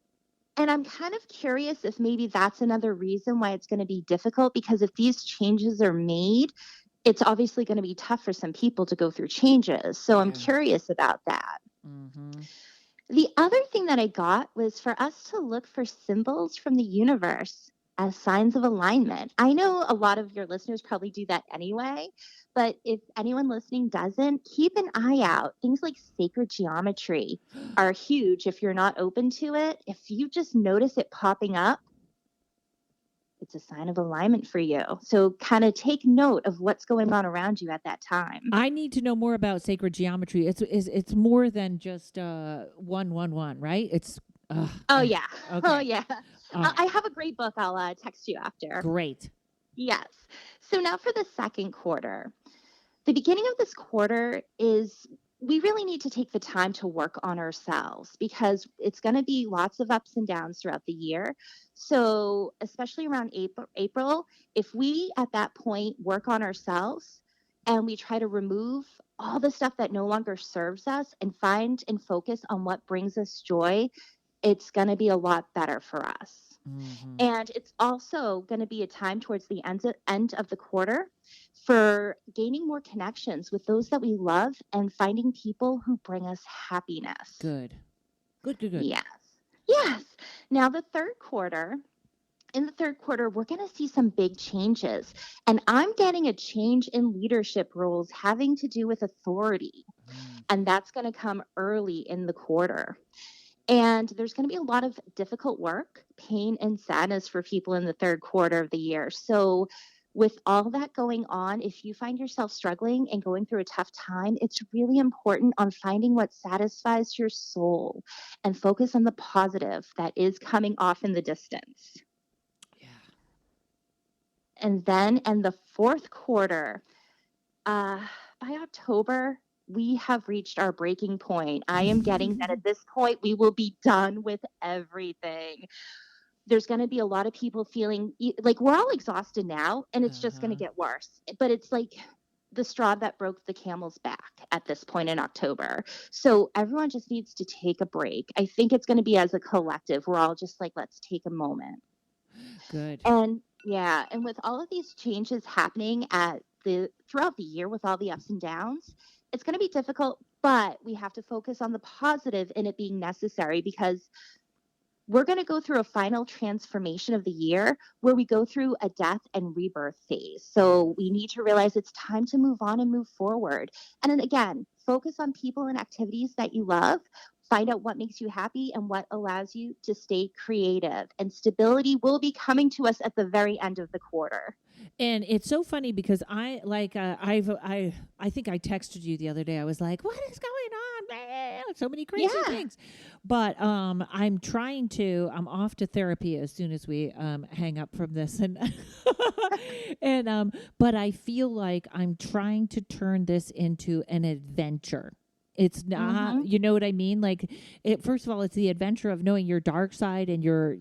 And I'm kind of curious if maybe that's another reason why it's going to be difficult, because if these changes are made, it's obviously going to be tough for some people to go through changes. So I'm curious about that. The other thing that I got was for us to look for symbols from the universe as signs of alignment. I know a lot of your listeners probably do that anyway, but if anyone listening doesn't, keep an eye out. Things like sacred geometry are huge if you're not open to it. If you just notice it popping up, it's a sign of alignment for you. So kind of take note of what's going on around you at that time. I need to know more about sacred geometry. It's more than just 111, right? It's Oh yeah. Okay. Oh yeah. I have a great book. I'll text you after. Great. Yes. So now for the second quarter. The beginning of this quarter is we really need to take the time to work on ourselves because it's going to be lots of ups and downs throughout the year. So especially around April, if we at that point work on ourselves and we try to remove all the stuff that no longer serves us and find and focus on what brings us joy, it's going to be a lot better for us. Mm-hmm. And it's also going to be a time towards the end of the quarter for gaining more connections with those that we love and finding people who bring us happiness. Good. Yes. Yes. Now, in the third quarter, we're going to see some big changes. And I'm getting a change in leadership roles having to do with authority. And that's going to come early in the quarter. And there's going to be a lot of difficult work, pain, and sadness for people in the third quarter of the year. So with all that going on, if you find yourself struggling and going through a tough time, it's really important on finding what satisfies your soul and focus on the positive that is coming off in the distance. Yeah. And then in the fourth quarter, by October, we have reached our breaking point. I am getting that at this point, we will be done with everything. There's going to be a lot of people feeling like we're all exhausted now, and it's just going to get worse. But it's like the straw that broke the camel's back at this point in October. So everyone just needs to take a break. I think it's going to be as a collective. We're all just like, let's take a moment. Good. And yeah, and with all of these changes happening throughout the year with all the ups and downs, it's going to be difficult, but we have to focus on the positive in it being necessary because we're going to go through a final transformation of the year where we go through a death and rebirth phase. So we need to realize it's time to move on and move forward. And then again, focus on people and activities that you love. Find out what makes you happy and what allows you to stay creative. And stability will be coming to us at the very end of the quarter. And it's so funny because I think I texted you the other day. I was like, "What is going on, man? So many crazy things." But I'm off to therapy as soon as we hang up from this, and but I feel like I'm trying to turn this into an adventure. It's not, you know what I mean? Like, first of all, it's the adventure of knowing your dark side and your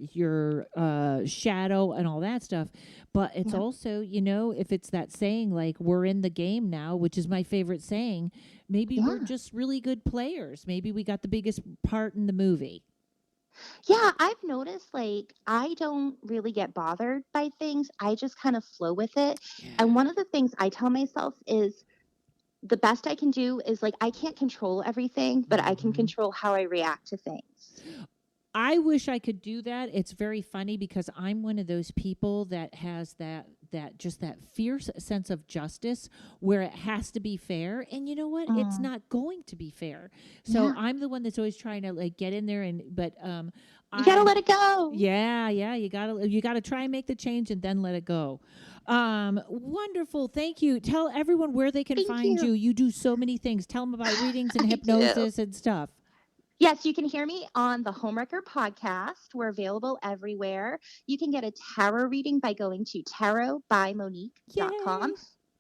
shadow and all that stuff. But it's also, if it's that saying, like, we're in the game now, which is my favorite saying, maybe we're just really good players. Maybe we got the biggest part in the movie. Yeah, I've noticed, like, I don't really get bothered by things. I just kind of flow with it. Yeah. And one of the things I tell myself is, the best I can do is, like, I can't control everything, but I can control how I react to things. I wish I could do that. It's very funny because I'm one of those people that has that fierce sense of justice where it has to be fair. And you know what? It's not going to be fair. So I'm the one that's always trying to, like, get in there but you gotta let it go. Yeah. You gotta try and make the change and then let it go. Wonderful. Thank you. Tell everyone where they can find you. You do so many things. Tell them about readings and hypnosis and stuff. Yes, you can hear me on the Homewrecker podcast. We're available everywhere. You can get a tarot reading by going to tarotbymonique.com. And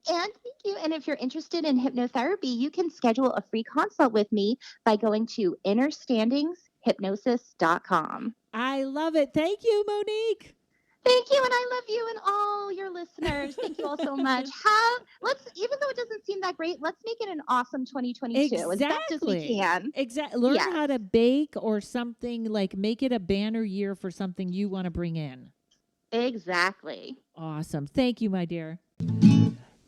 thank you. And if you're interested in hypnotherapy, you can schedule a free consult with me by going to innerstandingshypnosis.com. I love it. Thank you, Monique. Thank you, and I love you and all your listeners. Thank you all so much. Even though it doesn't seem that great, let's make it an awesome 2022 as best as we can. Exactly. Learn how to bake or something, like make it a banner year for something you want to bring in. Exactly. Awesome. Thank you, my dear.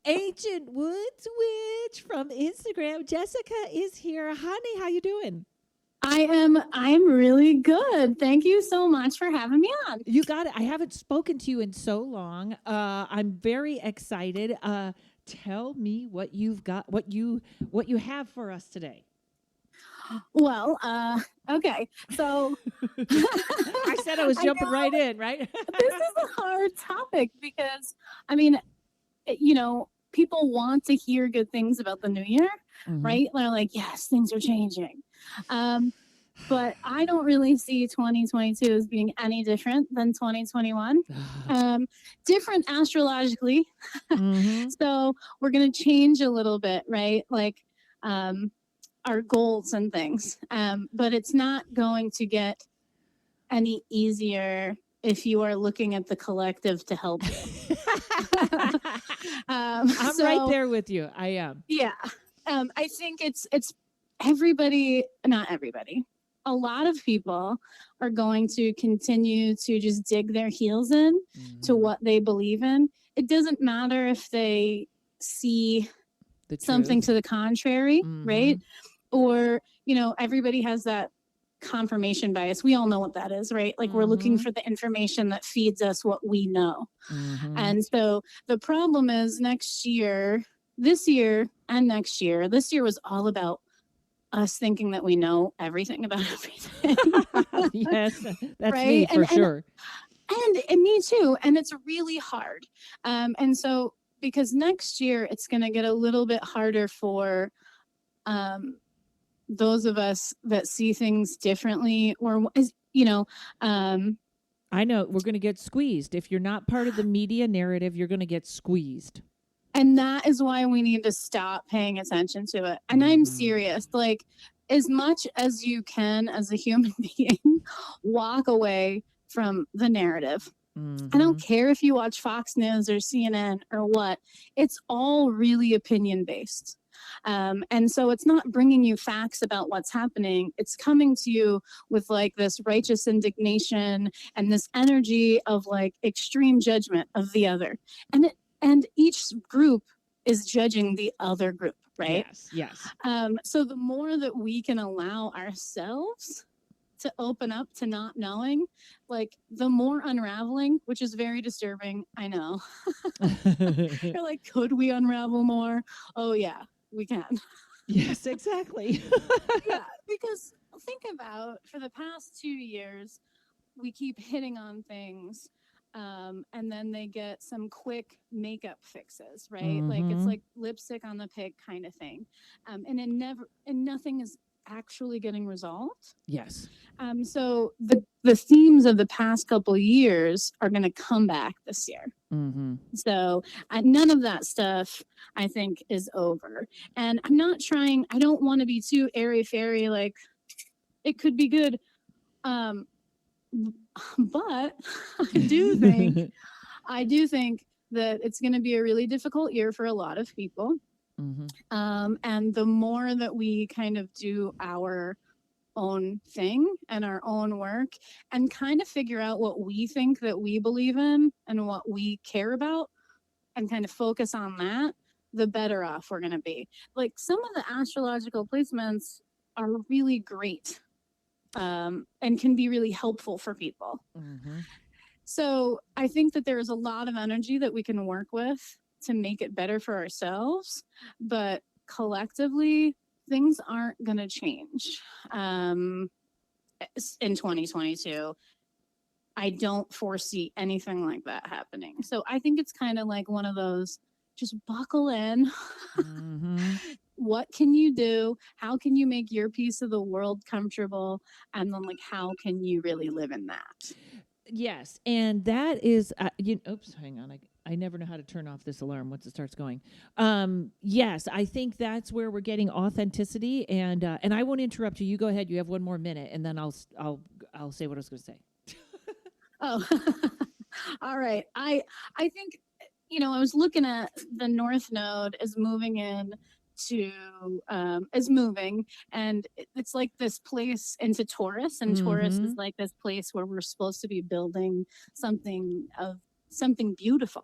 Ancient Woods Witch from Instagram. Jessica is here. Honey, how you doing? I'm really good. Thank you so much for having me on. You got it. I haven't spoken to you in so long. I'm very excited. Tell me what you've got, what you have for us today. Well, okay. So I said I was jumping right in, right? This is a hard topic because, I mean, people want to hear good things about the new year, right? They're like, yes, things are changing. But I don't really see 2022 as being any different than 2021. Different astrologically. So we're going to change a little bit, right? Like our goals and things. But it's not going to get any easier if you are looking at the collective to help you. I'm right there with you. I am. Yeah. I think it's everybody, not everybody. A lot of people are going to continue to just dig their heels in to what they believe in. It doesn't matter if they see something to the contrary, right? Or, everybody has that confirmation bias. We all know what that is, right? Like we're looking for the information that feeds us what we know. And so the problem is this year and next year, this year was all about us thinking that we know everything about everything. Yes, that's right? me for sure. And me too. And it's really hard. And so because next year it's going to get a little bit harder for those of us that see things differently, or I know we're going to get squeezed. If you're not part of the media narrative, you're going to get squeezed. And that is why we need to stop paying attention to it. And I'm serious. Like, as much as you can as a human being, walk away from the narrative. I don't care if you watch Fox News or CNN or what. It's all really opinion based. And so it's not bringing you facts about what's happening. It's coming to you with like this righteous indignation and this energy of like extreme judgment of the other. And each group is judging the other group, right? Yes. So the more that we can allow ourselves to open up to not knowing, like the more unraveling, which is very disturbing. I know. You're like, could we unravel more? Oh yeah, we can. Yes, exactly. Yeah, because think about for the past 2 years, we keep hitting on things. And then they get some quick makeup fixes, right? Like it's like lipstick on the pig kind of thing. And nothing is actually getting resolved. Yes. So the themes of the past couple of years are going to come back this year. So none of that stuff I think is over. And I don't want to be too airy-fairy, like it could be good. But I do think that it's going to be a really difficult year for a lot of people. And the more that we kind of do our own thing and our own work and kind of figure out what we think that we believe in and what we care about and kind of focus on that, the better off we're going to be. Like some of the astrological placements are really great. And can be really helpful for people. So I think that there is a lot of energy that we can work with to make it better for ourselves, but collectively things aren't going to change in 2022. I don't foresee anything like that happening. So I think it's kind of like one of those, just buckle in. What can you do? How can you make your piece of the world comfortable? And then like, how can you really live in that? Yes. And that is, oops, hang on. I never know how to turn off this alarm once it starts going. Yes, I think that's where we're getting authenticity. And I won't interrupt you. You go ahead. You have one more minute, and then I'll say what I was going to say. Oh, all right. I think, I was looking at the North Node is moving in and it's like this place into Taurus, and Taurus is like this place where we're supposed to be building something of something beautiful,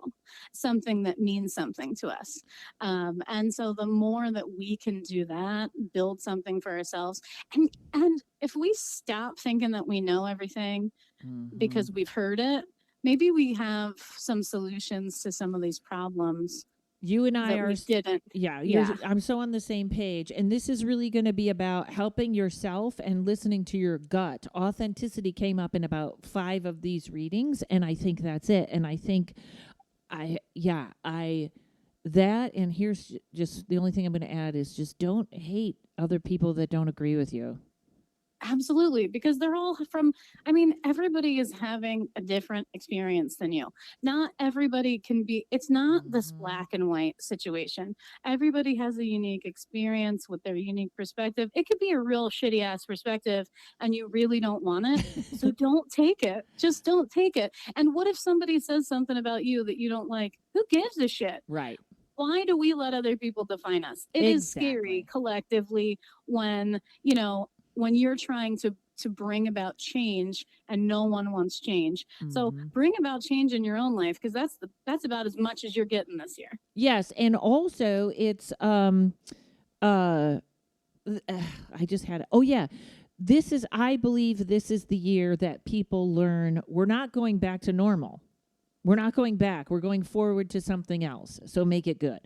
something that means something to us. And so the more that we can do that, build something for ourselves. And if we stop thinking that we know everything because we've heard it, maybe we have some solutions to some of these problems. You and I are, didn't. I'm so on the same page. And this is really going to be about helping yourself and listening to your gut. Authenticity came up in about 5 of these readings, and I think that's it. And I think and here's just the only thing I'm going to add is just don't hate other people that don't agree with you. Absolutely, because they're all everybody is having a different experience than you. Not everybody can be, it's not this black and white situation. Everybody has a unique experience with their unique perspective. It could be a real shitty ass perspective and you really don't want it. So don't take it. Just don't take it. And what if somebody says something about you that you don't like? Who gives a shit? Right. Why do we let other people define us? It is scary collectively when, when you're trying to bring about change and no one wants change. So bring about change in your own life, because that's about as much as you're getting this year. Yes, and also it's I just had I believe this is the year that people learn we're not going back to normal. We're not going back. We're going forward to something else. So make it good.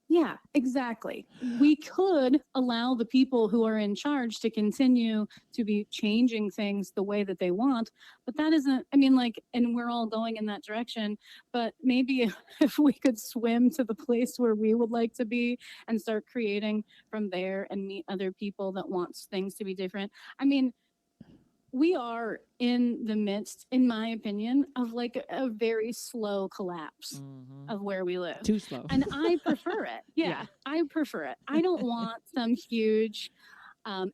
Yeah, exactly. We could allow the people who are in charge to continue to be changing things the way that they want, but that isn't, and we're all going in that direction, but maybe if we could swim to the place where we would like to be and start creating from there and meet other people that want things to be different. We are in the midst, in my opinion, of a very slow collapse of where we live. Too slow. And I prefer it. Yeah, I prefer it. I don't want some huge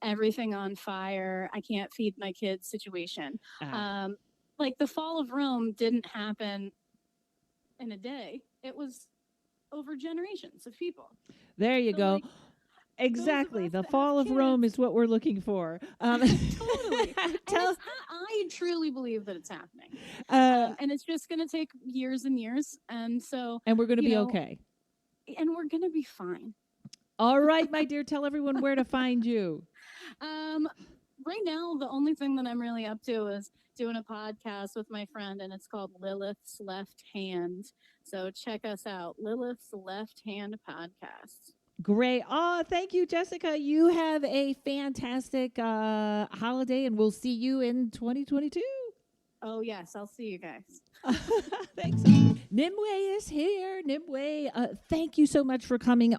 everything on fire, I can't feed my kids situation. The fall of Rome didn't happen in a day. It was over generations of people. There you go. Exactly. The fall of Rome is what we're looking for. Totally. I truly believe that it's happening. And it's just going to take years and years. And we're going to be okay. And we're going to be fine. All right, my dear, tell everyone where to find you. Right now, the only thing that I'm really up to is doing a podcast with my friend, and it's called Lilith's Left Hand. So check us out, Lilith's Left Hand Podcast. Great. Oh, thank you, Jessica. You have a fantastic holiday, and we'll see you in 2022. Oh, yes. I'll see you guys. Thanks. Nimue is here. Nimue, thank you so much for coming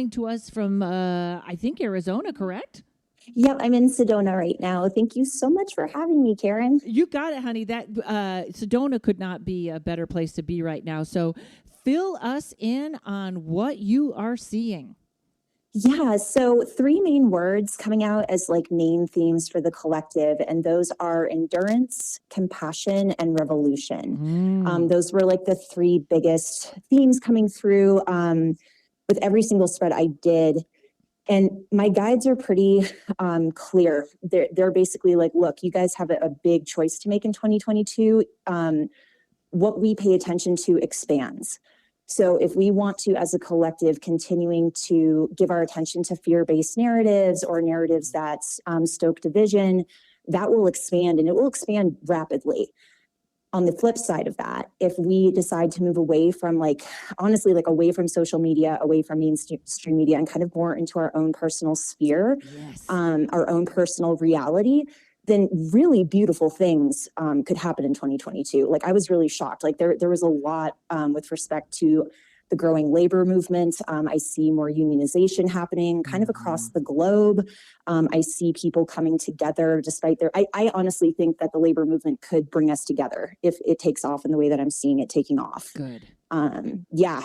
to us from, I think, Arizona, correct? Yep, I'm in Sedona right now. Thank you so much for having me, Karen. You got it, honey. That Sedona could not be a better place to be right now. So fill us in on what you are seeing. Yeah, so 3 main words coming out as main themes for the collective, and those are endurance, compassion, and revolution. Those were the 3 biggest themes coming through with every single spread I did. And my guides are pretty clear. They're basically look, you guys have a big choice to make in 2022. What we pay attention to expands. So if we want to, as a collective, continuing to give our attention to fear-based narratives or narratives that stoke division, that will expand, and it will expand rapidly. On the flip side of that, if we decide to move away from honestly, away from social media, away from mainstream media, and kind of more into our own personal sphere, our own personal reality, then really beautiful things could happen in 2022. I was really shocked. There was a lot with respect to the growing labor movement. I see more unionization happening kind of across the globe. I see people coming together despite I honestly think that the labor movement could bring us together if it takes off in the way that I'm seeing it taking off. Good. Yeah,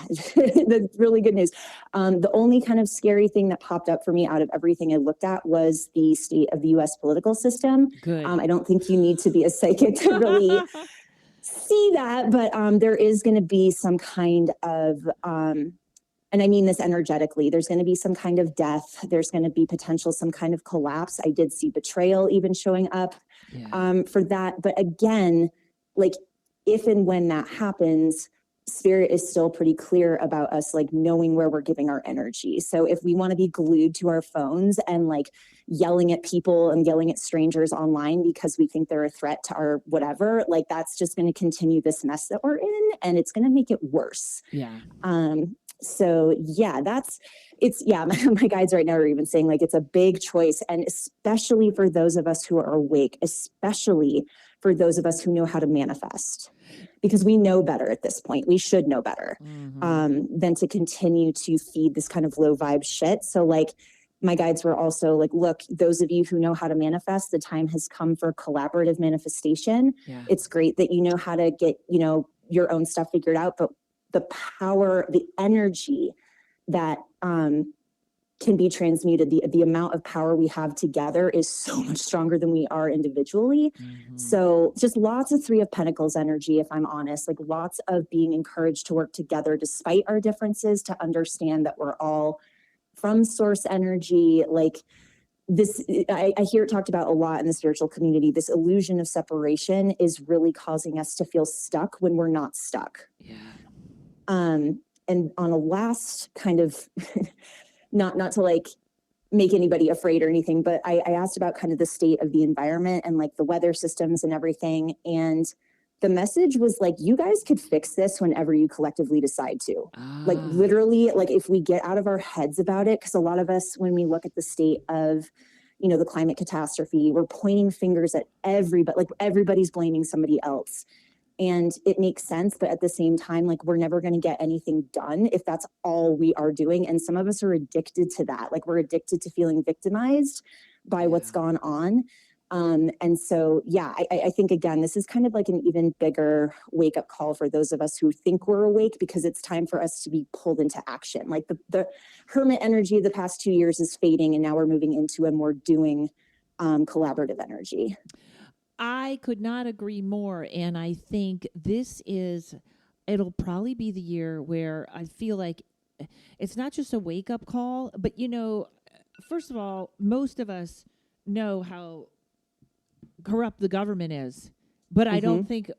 that's really good news. The only kind of scary thing that popped up for me out of everything I looked at was the state of the U.S. political system. Good. I don't think you need to be a psychic to really see that, but there is going to be some kind of, and I mean this energetically, there's going to be some kind of death. There's going to be potential, some kind of collapse. I did see betrayal even showing up for that. But again, if and when that happens, Spirit is still pretty clear about us like knowing where we're giving our energy. So if we want to be glued to our phones and like yelling at people and yelling at strangers online because we think they're a threat to our whatever, like that's just going to continue this mess that we're in, and it's going to make it worse. Yeah. So yeah, my guides right now are even saying like it's a big choice, and especially for those of us who are awake, especially for those of us who know how to manifest, because we know better at this point. We should know better than to continue to feed this kind of low vibe shit. So like my guides were also like, look, those of you who know how to manifest, the time has come for collaborative manifestation. Yeah. It's great that you know how to get, your own stuff figured out, but the power, the energy that can be transmuted, the amount of power we have together is so much stronger than we are individually. So just lots of Three of Pentacles energy, if I'm honest, like lots of being encouraged to work together despite our differences, to understand that we're all from source energy. Like this, I hear it talked about a lot in the spiritual community. This illusion of separation is really causing us to feel stuck when we're not stuck. Yeah. And on a last kind of, not to like make anybody afraid or anything, but I asked about kind of the state of the environment and like the weather systems and everything. And the message was like, you guys could fix this whenever you collectively decide to. Like literally, like if we get out of our heads about it, because a lot of us, when we look at the state of, the climate catastrophe, we're pointing fingers at everybody, like everybody's blaming somebody else. And it makes sense, but at the same time, like we're never going to get anything done if that's all we are doing. And some of us are addicted to that. Like we're addicted to feeling victimized by what's gone on. And so, yeah, I think, again, this is kind of like an even bigger wake up call for those of us who think we're awake, because it's time for us to be pulled into action. Like the hermit energy of the past 2 years is fading, and now we're moving into a more doing collaborative energy. I could not agree more. And I think it'll probably be the year where I feel like it's not just a wake up call, but first of all, most of us know how corrupt the government is, but I don't think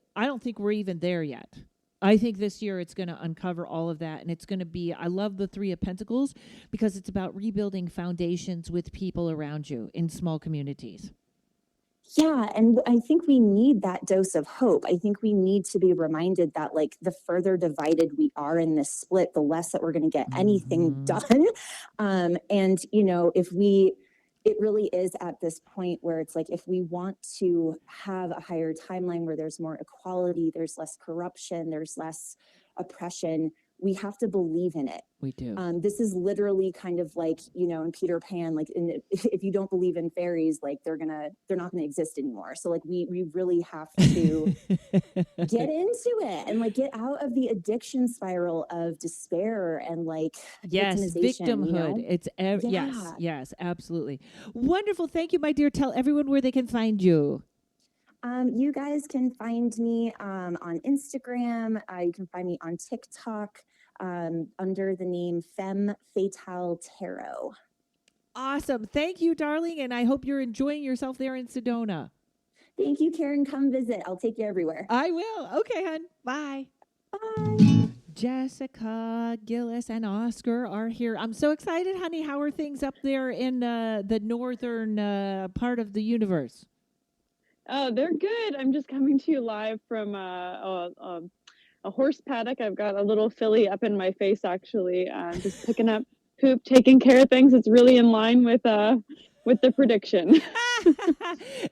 we're even there yet. I think this year it's going to uncover all of that, and it's going to be, I love the Three of Pentacles because it's about rebuilding foundations with people around you in small communities. Yeah, and I think we need that dose of hope. I think we need to be reminded that like the further divided we are in this split, the less that we're going to get anything done. And it really is at this point where it's like, if we want to have a higher timeline where there's more equality, there's less corruption, there's less oppression, we have to believe in it. We do. This is literally kind of like, in Peter Pan, like if you don't believe in fairies, like they're not gonna exist anymore. So like we really have to get into it and like get out of the addiction spiral of despair and like victimhood. It's yes, absolutely. Wonderful. Thank you, my dear. Tell everyone where they can find you. You guys can find me on Instagram. You can find me on TikTok under the name Femme Fatale Tarot. Awesome. Thank you, darling. And I hope you're enjoying yourself there in Sedona. Thank you, Karen. Come visit. I'll take you everywhere. I will. Okay, hon. Bye. Bye. Jessica, Gillis, and Oscar are here. I'm so excited, honey. How are things up there in the northern part of the universe? Oh, they're good. I'm just coming to you live from a horse paddock. I've got a little filly up in my face, actually, just picking up poop, taking care of things. It's really in line with the prediction.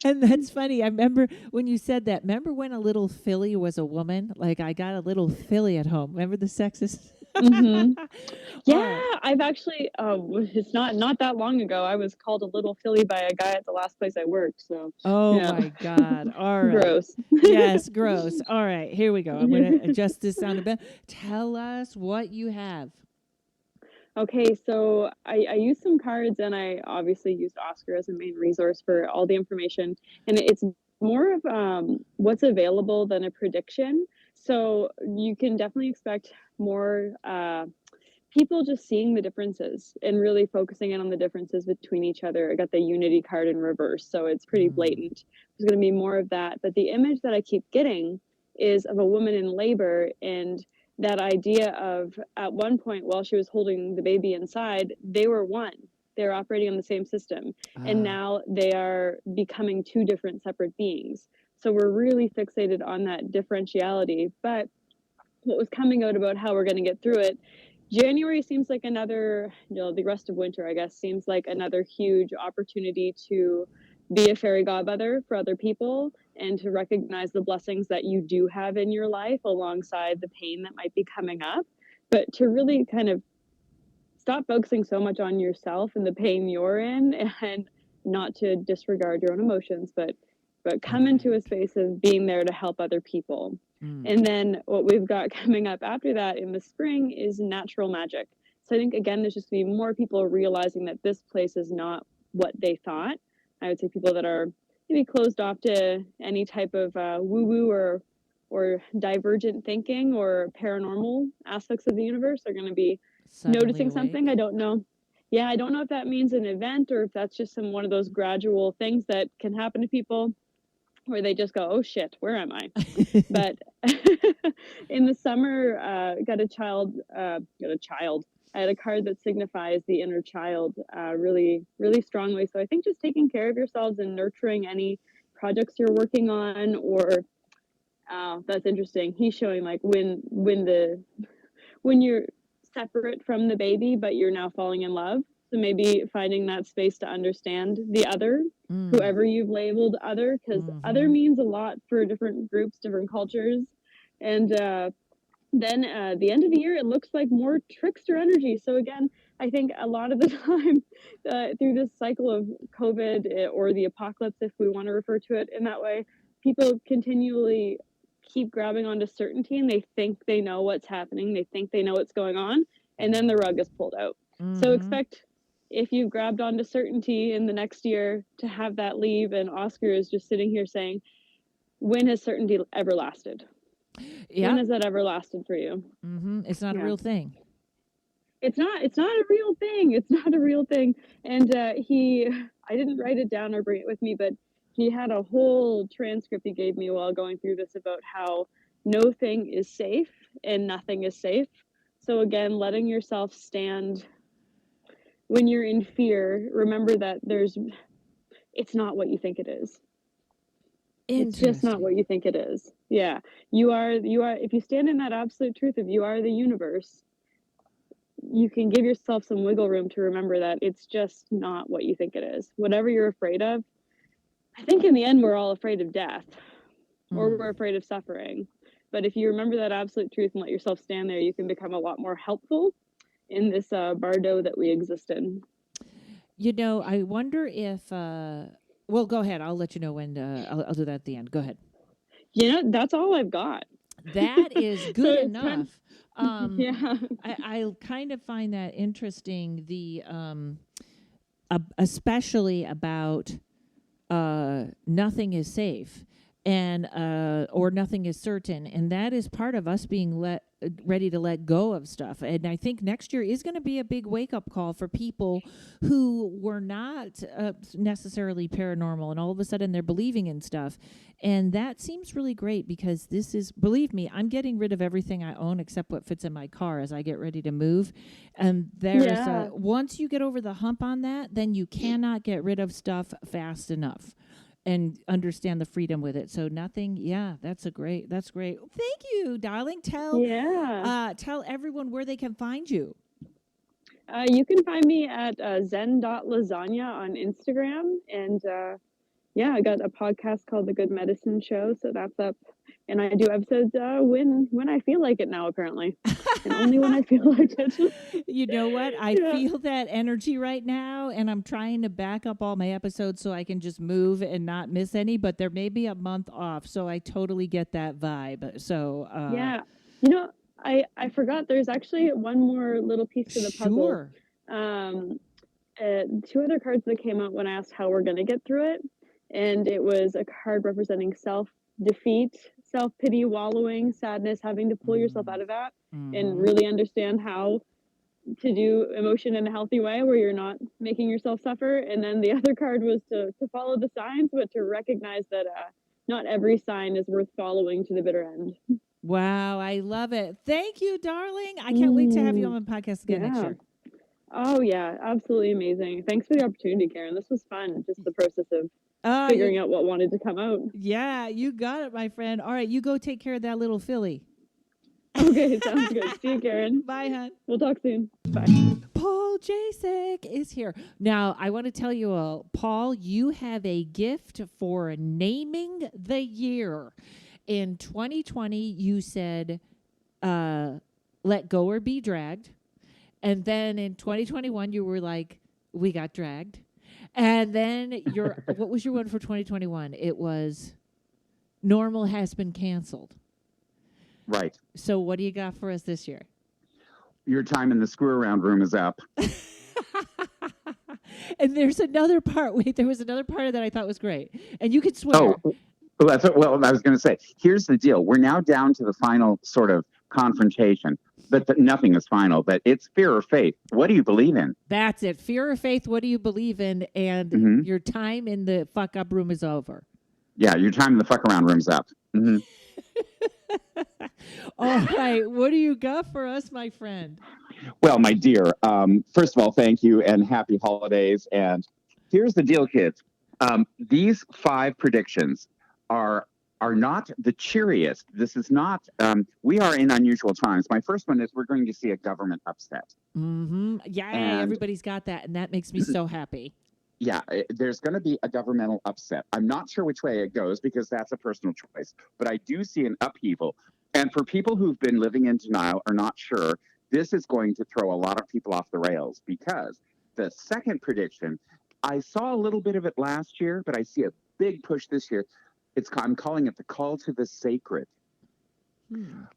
And that's funny. I remember when you said that. Remember when a little filly was a woman? Like I got a little filly at home. Remember the sexist? Mm-hmm. Yeah, I've actually, it's not that long ago, I was called a little filly by a guy at the last place I worked. So, my God. All right. Gross. Yes, gross. All right, here we go. I'm going to adjust this sound a bit. Tell us what you have. Okay, so I used some cards, and I obviously used Oscar as a main resource for all the information. And it's more of what's available than a prediction. So you can definitely expect more people just seeing the differences and really focusing in on the differences between each other. I got the Unity card in reverse, so it's pretty blatant. There's going to be more of that. But the image that I keep getting is of a woman in labor, and that idea of, at one point while she was holding the baby inside, they were one. They're operating on the same system. And now they are becoming two different separate beings. So we're really fixated on that differentiality. But what was coming out about how we're going to get through it, January seems like another, the rest of winter, I guess, seems like another huge opportunity to be a fairy godmother for other people and to recognize the blessings that you do have in your life alongside the pain that might be coming up. But to really kind of stop focusing so much on yourself and the pain you're in, and not to disregard your own emotions, but come into a space of being there to help other people. And then what we've got coming up after that in the spring is natural magic. So I think, again, there's just going to be more people realizing that this place is not what they thought. I would say people that are maybe closed off to any type of woo-woo or divergent thinking or paranormal aspects of the universe are going to be noticing something. I don't know. Yeah, I don't know if that means an event or if that's just one of those gradual things that can happen to people where they just go, oh shit, where am I? But in the summer, I had a card that signifies the inner child really, really strongly. So I think just taking care of yourselves and nurturing any projects you're working on, or that's interesting. He's showing like when you're separate from the baby, but you're now falling in love. So maybe finding that space to understand the other, whoever you've labeled other, because other means a lot for different groups, different cultures. And then the end of the year, it looks like more trickster energy. So again, I think a lot of the time through this cycle of COVID or the apocalypse, if we want to refer to it in that way, people continually keep grabbing onto certainty, and they think they know what's happening. They think they know what's going on, and then the rug is pulled out. So expect, if you've grabbed onto certainty in the next year, to have that leave. And Oscar is just sitting here saying, when has certainty ever lasted? Yeah. When has that ever lasted for you? It's not a real thing. It's not a real thing. It's not a real thing. And I didn't write it down or bring it with me, but he had a whole transcript he gave me while going through this about how no thing is safe and nothing is safe. So again, letting yourself stand when you're in fear, remember that it's not what you think it is. It's just not what you think it is. Yeah. You are, if you stand in that absolute truth of you are the universe, you can give yourself some wiggle room to remember that it's just not what you think it is. Whatever you're afraid of, I think in the end, we're all afraid of death or we're afraid of suffering. But if you remember that absolute truth and let yourself stand there, you can become a lot more helpful in this bardo that we exist in. I wonder if, well, go ahead. I'll let you know when, I'll do that at the end. Go ahead. That's all I've got. That is good enough. Yeah. I kind of find that interesting, the especially about nothing is safe and or nothing is certain, and that is part of us being ready to let go of stuff. And I think next year is going to be a big wake-up call for people who were not necessarily paranormal, and all of a sudden they're believing in stuff. And that seems really great, because this is, believe me, I'm getting rid of everything I own except what fits in my car as I get ready to move. And there's once you get over the hump on that, then you cannot get rid of stuff fast enough and understand the freedom with it. So nothing, that's great. Thank you, darling. Tell everyone where they can find you. You can find me at zen.lasagna on Instagram. And I got a podcast called The Good Medicine Show. So that's up. And I do episodes when I feel like it now, apparently. And only when I feel like it. You know what? I feel that energy right now, and I'm trying to back up all my episodes so I can just move and not miss any, but there may be a month off, so I totally get that vibe. So I forgot there's actually one more little piece to the puzzle. Sure. 2 other cards that came out when I asked how we're going to get through it, and it was a card representing self-defeat, self-pity, wallowing, sadness, having to pull yourself out of that and really understand how to do emotion in a healthy way where you're not making yourself suffer. And then the other card was to follow the signs, but to recognize that not every sign is worth following to the bitter end. Wow, I love it. Thank you, darling. I can't wait to have you on the podcast again next year. Oh yeah, absolutely amazing. Thanks for the opportunity, Karen. This was fun. Just the process of figuring out what wanted to come out. Yeah, you got it, my friend. All right, you go take care of that little filly. Okay, sounds good. See you, Karen. Bye, hon. We'll talk soon. Bye. Paul Jasek is here. Now, I want to tell you all, Paul, you have a gift for naming the year. In 2020, you said, let go or be dragged. And then in 2021, you were like, we got dragged. And then what was your one for 2021? It was normal has been canceled. Right. So what do you got for us this year? Your time in the screw around room is up. And there's another part. Wait, there was another part of that I thought was great. And you could swear. Oh, well, I was going to say, here's the deal. We're now down to the final sort of confrontation, but nothing is final, but it's fear or faith. What do you believe in? That's it. Fear or faith, what do you believe in? And your time in the fuck up room is over. Yeah, your time in the fuck around room's up. Mm-hmm. All right. What do you got for us, my friend? Well, my dear, first of all, thank you and happy holidays. And here's the deal, kids. These 5 predictions are not the cheeriest. This is not, we are in unusual times. My first one is we're going to see a government upset. Mm-hmm. Yeah, and everybody's got that. And that makes me so happy. Yeah, there's going to be a governmental upset. I'm not sure which way it goes because that's a personal choice, but I do see an upheaval. And for people who've been living in denial or not sure, this is going to throw a lot of people off the rails because the second prediction, I saw a little bit of it last year, but I see a big push this year. I'm calling it the call to the sacred.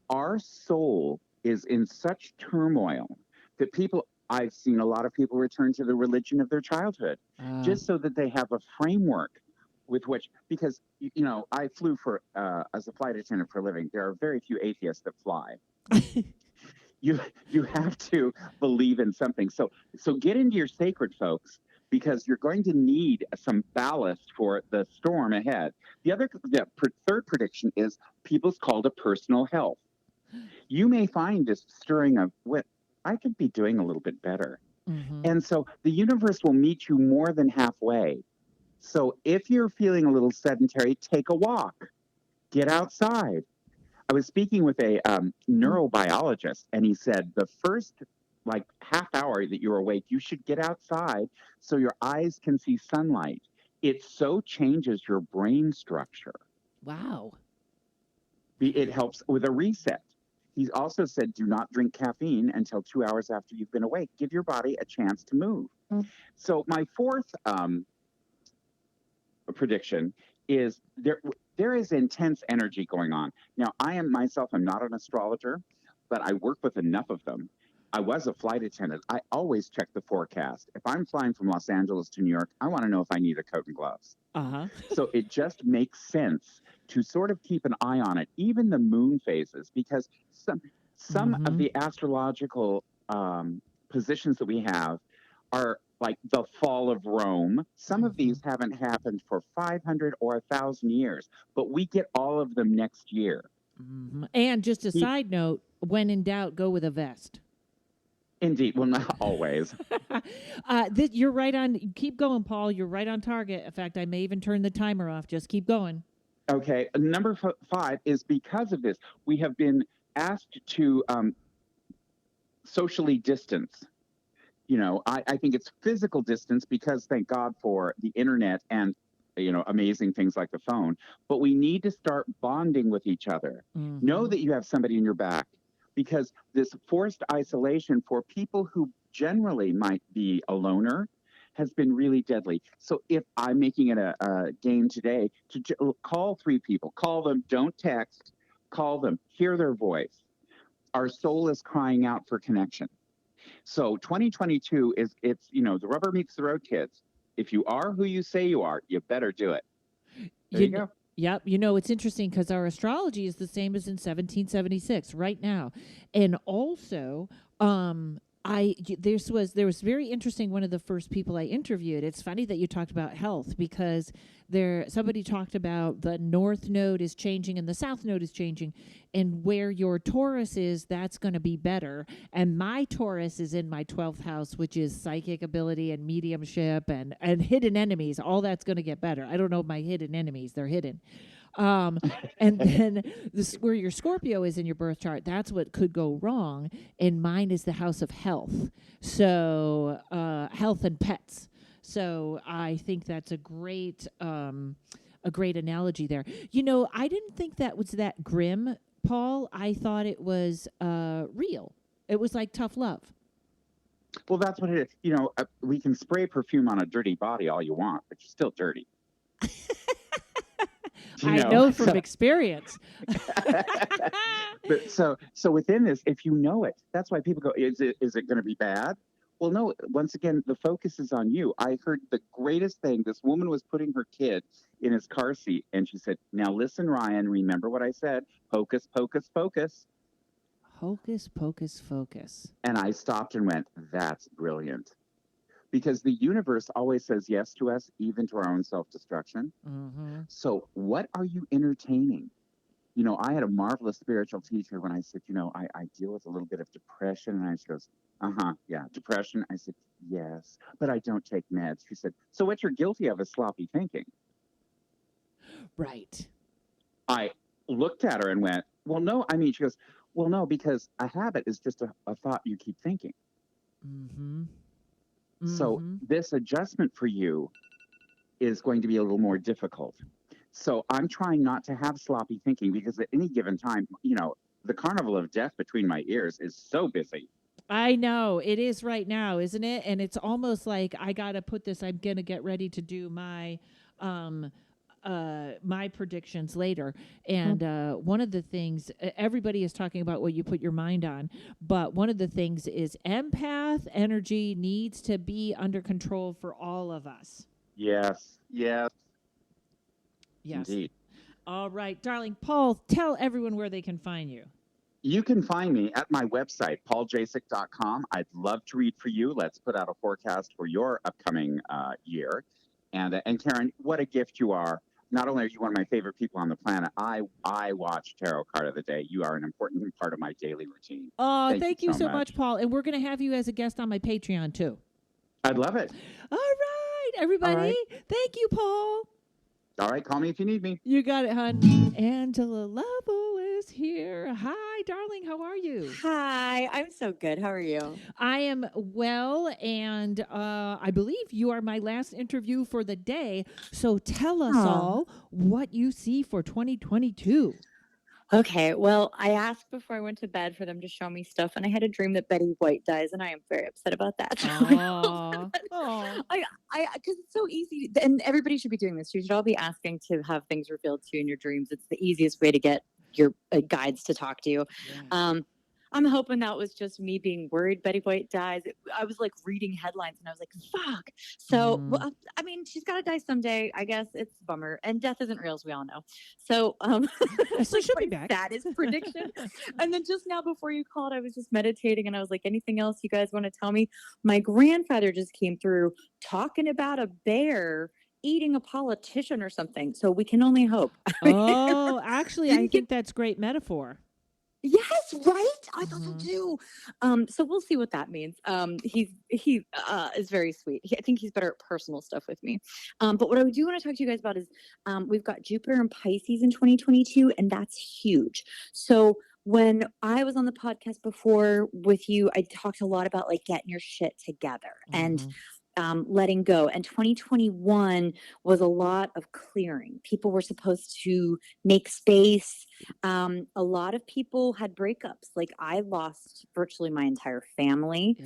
Our soul is in such turmoil that I've seen a lot of people return to the religion of their childhood just so that they have a framework with which, because, I flew as a flight attendant for a living. There are very few atheists that fly. You have to believe in something. So get into your sacred, folks, because you're going to need some ballast for the storm ahead. The third prediction is people's call to personal health. You may find this stirring of what I could be doing a little bit better. Mm-hmm. And so the universe will meet you more than halfway. So if you're feeling a little sedentary, take a walk, get outside. I was speaking with a neurobiologist, and he said the first half hour that you're awake, you should get outside so your eyes can see sunlight. It so changes your brain structure. Wow. It helps with a reset. He also said, do not drink caffeine until 2 hours after you've been awake. Give your body a chance to move. So my fourth prediction is there is intense energy going on. Now, I'm not an astrologer, but I work with enough of them. I was a flight attendant. I always check the forecast. If I'm flying from Los Angeles to New York, I want to know if I need a coat and gloves. So it just makes sense to sort of keep an eye on it, even the moon phases, because some of the astrological positions that we have are like the fall of Rome. Some of these haven't happened for 500 or 1,000 years, but we get all of them next year. And just a side note, when in doubt, go with a vest. Indeed. Well, not always. You're right on. Keep going, Paul. You're right on target. In fact, I may even turn the timer off. Just keep going. Okay. Number 5 is because of this, we have been asked to socially distance. I think it's physical distance because thank God for the internet and, amazing things like the phone. But we need to start bonding with each other. Know that you have somebody in your back. Because this forced isolation for people who generally might be a loner has been really deadly. So if I'm making it a game today to call 3 people, call them, don't text, call them, hear their voice. Our soul is crying out for connection. So 2022 it's the rubber meets the road, kids. If you are who you say you are, you better do it. There you go. Yep. It's interesting because our astrology is the same as in 1776 right now. And also, There was very interesting. One of the first people I interviewed. It's funny that you talked about health because somebody talked about the north node is changing and the south node is changing, and where your Taurus is, that's going to be better. And my Taurus is in my 12th house, which is psychic ability and mediumship and hidden enemies. All that's going to get better. I don't know my hidden enemies; they're hidden. And then where your Scorpio is in your birth chart, that's what could go wrong. And mine is the house of health. So, health and pets. So I think that's a great analogy there. You know, I didn't think that was that grim, Paul. I thought it was, real. It was like tough love. Well, that's what it is. You know, we can spray perfume on a dirty body all you want, but you're still dirty. I know from experience. But so within this, if you know it, that's why people go, is it going to be bad? Well, no, once again, the focus is on you. I heard the greatest thing. This woman was putting her kid in his car seat, and she said, now listen, Ryan, remember what I said, hocus pocus focus. Hocus pocus focus. And I stopped and went, that's brilliant. Because the universe always says yes to us, even to our own self-destruction. Mm-hmm. So what are you entertaining? You know, I had a marvelous spiritual teacher when I said, you know, I deal with a little bit of depression. And she goes, yeah, depression. I said, yes, but I don't take meds. She said, so what you're guilty of is sloppy thinking. Right. I looked at her and went, well, no. I mean, she goes, well, no, because a habit is just a thought you keep thinking. Mm-hmm. So this adjustment for you is going to be a little more difficult. So I'm trying not to have sloppy thinking because at any given time, you know, the carnival of death between my ears is so busy. I know it is right now, isn't it? And it's almost like I got to put this, I'm going to get ready to do my my predictions later. And one of the things, everybody is talking about what you put your mind on, but one of the things is empath energy needs to be under control for all of us. Yes. Indeed. All right, darling. Paul, tell everyone where they can find you. You can find me at my website, pauljacek.com. I'd love to read for you. Let's put out a forecast for your upcoming year. And Karen, what a gift you are. Not only are you one of my favorite people on the planet, I watch Tarot Card of the Day. You are an important part of my daily routine. Oh, thank you so much, Paul. And we're going to have you as a guest on my Patreon, too. I'd love it. All right, everybody. All right. Thank you, Paul. All right, call me if you need me. You got it, hon. Angela Lovell is here. Hi, darling. How are you? Hi, I'm so good. How are you? I am well, and I believe you are my last interview for the day. So tell us all what you see for 2022. Okay, well, I asked before I went to bed for them to show me stuff, and I had a dream that Betty White dies, and I am very upset about that. Because it's so easy, and everybody should be doing this. You should all be asking to have things revealed to you in your dreams. It's the easiest way to get your guides to talk to you. Yeah. I'm hoping that was just me being worried Betty White dies. I was like reading headlines and I was like, fuck. So, well, I mean, she's got to die someday. I guess it's a bummer. And death isn't real, as we all know. So, so she'll be back. That is prediction. And then just now before you called, I was just meditating and I was like, anything else you guys want to tell me? My grandfather just came through talking about a bear eating a politician or something. So we can only hope. Oh, actually, I think that's great metaphor. Yes, right. I thought so too. So we'll see what that means. He is very sweet. I think he's better at personal stuff with me. But what I do want to talk to you guys about is we've got Jupiter and Pisces in 2022, and that's huge. So when I was on the podcast before with you, I talked a lot about like getting your shit together and letting go. And 2021 was a lot of clearing. People were supposed to make space. A lot of people had breakups. Like I lost virtually my entire family,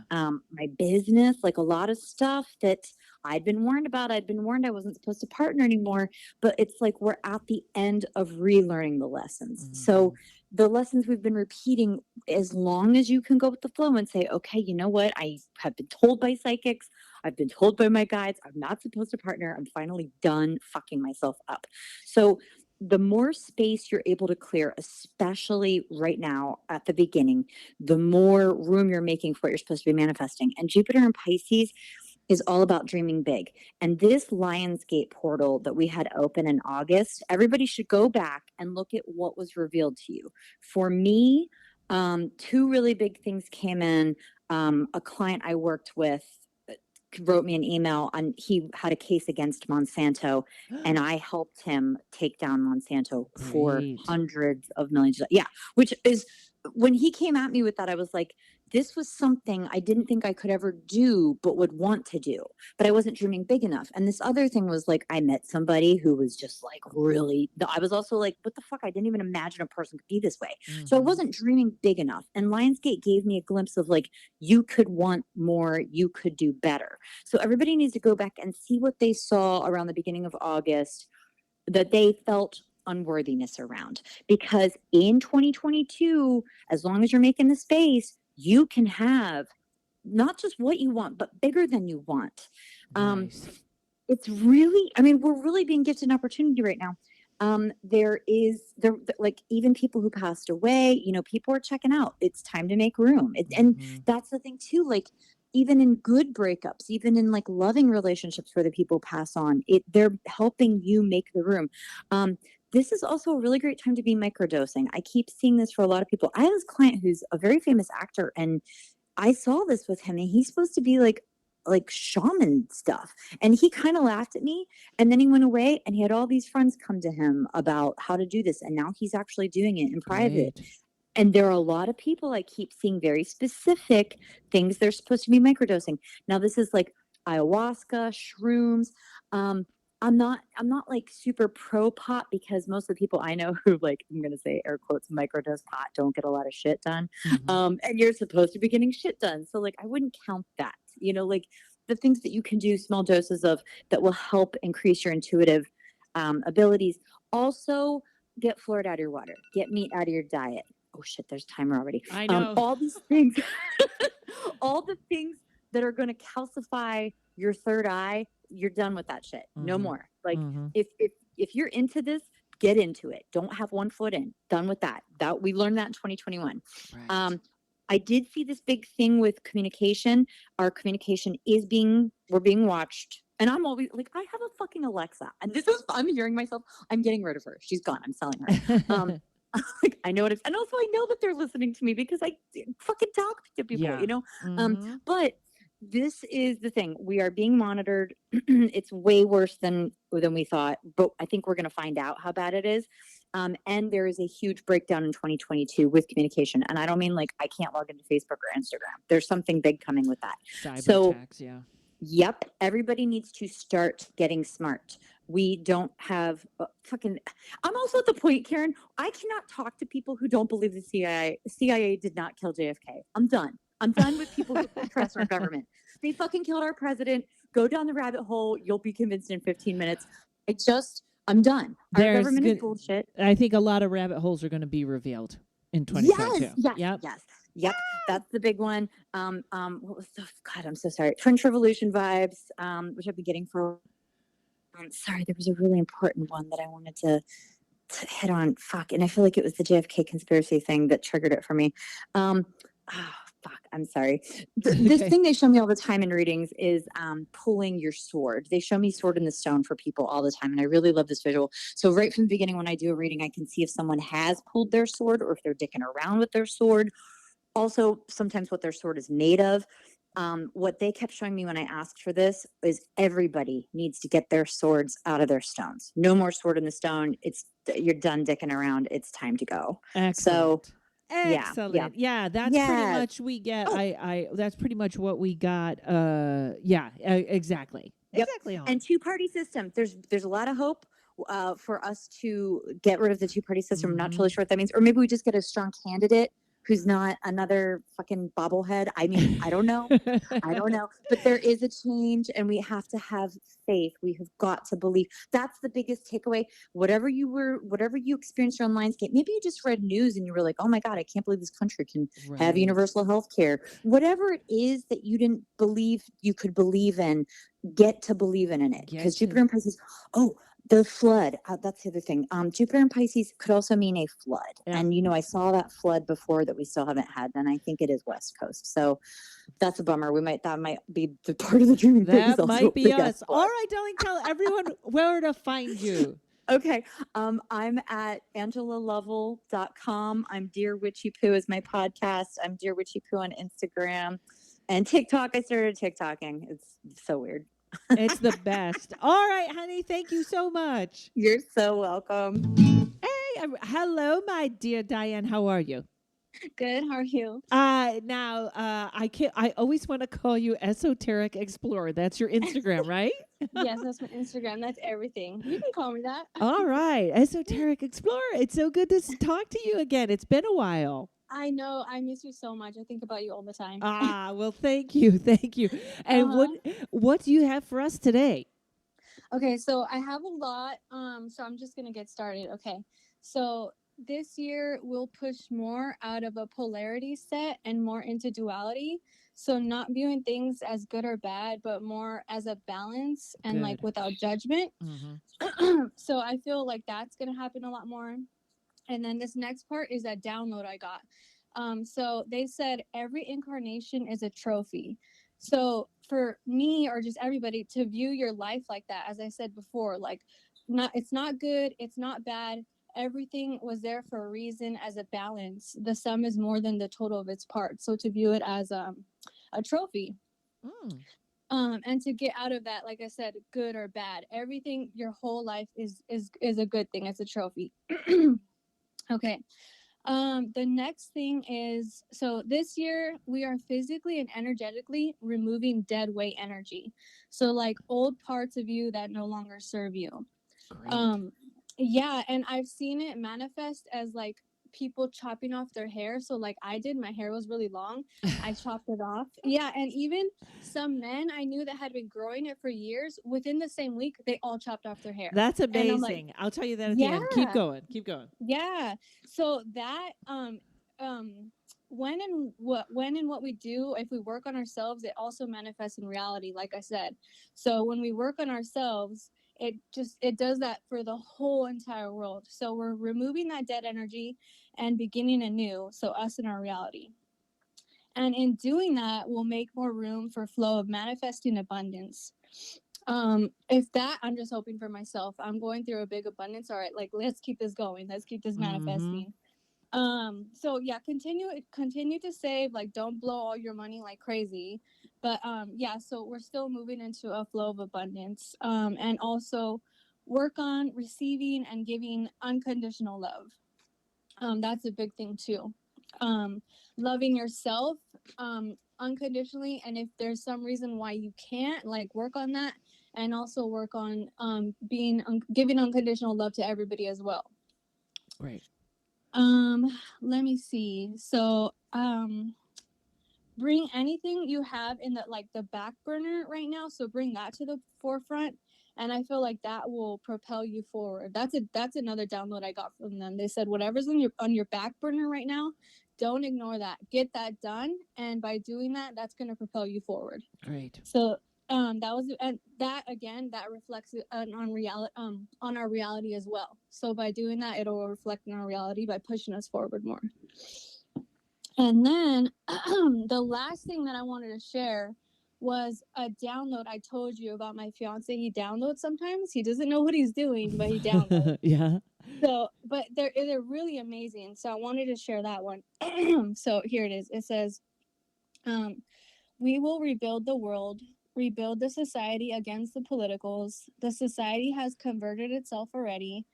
my business, like a lot of stuff that I'd been warned about. I'd been warned I wasn't supposed to partner anymore, but it's like we're at the end of relearning the lessons. So the lessons we've been repeating, as long as you can go with the flow and say, okay, you know what? I have been told by psychics. I've been told by my guides, I'm not supposed to partner. I'm finally done fucking myself up. So the more space you're able to clear, especially right now at the beginning, the more room you're making for what you're supposed to be manifesting. And Jupiter in Pisces is all about dreaming big. And this Lionsgate portal that we had open in August, everybody should go back and look at what was revealed to you. For me, two really big things came in. A client I worked with wrote me an email and he had a case against Monsanto and I helped him take down Monsanto for hundreds of millions. Yeah. Which is when he came at me with that, I was like, this was something I didn't think I could ever do, but would want to do, but I wasn't dreaming big enough. And this other thing was like, I met somebody who was just like, really, I was also like, what the fuck? I didn't even imagine a person could be this way. So I wasn't dreaming big enough. And Lionsgate gave me a glimpse of like, you could want more, you could do better. So everybody needs to go back and see what they saw around the beginning of August that they felt unworthiness around. Because in 2022, as long as you're making the space, you can have not just what you want, but bigger than you want. It's really, I mean, we're really being gifted an opportunity right now. There like even people who passed away, you know, people are checking out. It's time to make room. And that's the thing too, like even in good breakups, even in like loving relationships where the people pass on, they're helping you make the room. This is also a really great time to be microdosing. I keep seeing this for a lot of people. I have this client who's a very famous actor, and I saw this with him, and he's supposed to be like shaman stuff. And he kind of laughed at me, and then he went away, and he had all these friends come to him about how to do this. And now he's actually doing it in private. And there are a lot of people I keep seeing very specific things they're supposed to be microdosing. Now this is like ayahuasca, shrooms. I'm not like super pro pot because most of the people I know who like, I'm going to say air quotes, microdose pot don't get a lot of shit done. And you're supposed to be getting shit done. So like, I wouldn't count that, you know, like the things that you can do small doses of that will help increase your intuitive abilities. Also get fluoride out of your water, get meat out of your diet. Oh shit, there's timer already. I know. All these things, all the things that are going to calcify your third eye, you're done with that shit. No more. Like if you're into this, get into it. Don't have one foot in. Done with that. That we learned that in 2021. Right. I did see this big thing with communication. Our communication is we're being watched. And I'm always like, I have a fucking Alexa. And I'm hearing myself. I'm getting rid of her. She's gone. I'm selling her. Like, I know and also I know that they're listening to me because I fucking talk to people, you know? But this is the thing. We are being monitored. It's way worse than we thought, but I think we're going to find out how bad it is. And there is a huge breakdown in 2022 with communication. And I don't mean like I can't log into Facebook or Instagram. There's something big coming with that. Cyber attacks, yeah. Yep. Everybody needs to start getting smart. We don't have I'm also at the point, Karen, I cannot talk to people who don't believe the CIA did not kill JFK. I'm done. I'm done with people who trust our government. They fucking killed our president. Go down the rabbit hole. You'll be convinced in 15 minutes. I'm done. Our government is bullshit. I think a lot of rabbit holes are going to be revealed in 2022. Yep. That's the big one. What was God, I'm so sorry. French Revolution vibes, which I've been getting for. Sorry, there was a really important one that I wanted to hit on. Fuck, and I feel like it was the JFK conspiracy thing that triggered it for me. I'm sorry. This thing they show me all the time in readings is pulling your sword. They show me sword in the stone for people all the time, and I really love this visual. So right from the beginning, when I do a reading, I can see if someone has pulled their sword or if they're dicking around with their sword. Also, sometimes what their sword is made of. What they kept showing me when I asked for this is everybody needs to get their swords out of their stones. No more sword in the stone. You're done dicking around. It's time to go. Excellent. So, excellent. Yeah, that's pretty much we get. That's pretty much what we got. Exactly. Exactly. And two-party system. There's a lot of hope for us to get rid of the two-party system. I'm not really sure what that means. Or maybe we just get a strong candidate who's not another fucking bobblehead. I mean, I don't know. But there is a change, and we have to have faith. We have got to believe. That's the biggest takeaway. Whatever you experienced on Lionsgate, maybe you just read news and you were like, oh my God, I can't believe this country can have universal health care. Whatever it is that you didn't believe you could believe in, get to believing in it. Because Jupiter and Pisces, The flood, that's the other thing. Jupiter in Pisces could also mean a flood. Yeah. And, I saw that flood before that we still haven't had, and I think it is West Coast. So that's a bummer. That might be the part of the dream. That might be us. All right, darling, tell everyone where to find you. Okay. I'm at angelalovell.com. I'm Dear Witchy Poo is my podcast. I'm Dear Witchy Poo on Instagram. And TikTok, I started TikToking. It's so weird. It's the best. All right, honey, thank you so much. You're so welcome. Hey, hello, my dear Diane. How are you? Good. How are you? I always want to call you Esoteric Explorer. That's your Instagram, right? Yes, that's my Instagram. That's everything. You can call me that. All right, Esoteric Explorer. It's so good to talk to you again. It's been a while. I know. I miss you so much. I think about you all the time. Well, thank you. Thank you. And what do you have for us today? Okay, so I have a lot. So I'm just going to get started. Okay. So this year we'll push more out of a polarity set and more into duality. So not viewing things as good or bad, but more as a balance and like without judgment. Mm-hmm. So I feel like that's going to happen a lot more. And then this next part is that download I got. So they said every incarnation is a trophy. So for me or just everybody to view your life like that, as I said before, like it's not good, it's not bad. Everything was there for a reason as a balance. The sum is more than the total of its parts. So to view it as a trophy. And to get out of that, like I said, good or bad, everything, your whole life is a good thing. It's a trophy. Okay. The next thing is, so this year we are physically and energetically removing dead weight energy. So like old parts of you that no longer serve you. Great. Yeah, and I've seen it manifest as like people chopping off their hair. So like I did, my hair was really long. I chopped it off. Yeah, and even some men I knew that had been growing it for years, within the same week, they all chopped off their hair. That's And I'm amazing. like, I'll tell you that at the end. Keep going. Keep going. yeah. So that when and what we do, if we work on ourselves, it also manifests in reality, like I said. So when we work on ourselves, it does that for the whole entire world. So we're removing that dead energy and beginning anew. So us in our reality. And in doing that, we'll make more room for flow of manifesting abundance. If that, I'm just hoping for myself. I'm going through a big abundance. All right, like let's keep this going. Let's keep this manifesting. So yeah, continue to save, like don't blow all your money like crazy. But yeah, so we're still moving into a flow of abundance. And also work on receiving and giving unconditional love. That's a big thing too. Loving yourself unconditionally, and if there's some reason why you can't, like work on that, and also work on giving unconditional love to everybody as well. Great. Let me see. So bring anything you have in the back burner right now, so bring that to the forefront, and I feel like that will propel you forward. That's another download I got from them. They said whatever's on your back burner right now, don't ignore that. Get that done, and by doing that, that's going to propel you forward. Great. So that reflects on reality, on our reality as well. So by doing that, it'll reflect on our reality by pushing us forward more. And then the last thing that I wanted to share was a download I told you about my fiance. He downloads sometimes. He doesn't know what he's doing, but he downloads. Yeah. So, but they're really amazing. So I wanted to share that one. So here it is. It says, we will rebuild the world, rebuild the society against the politicals. The society has converted itself already.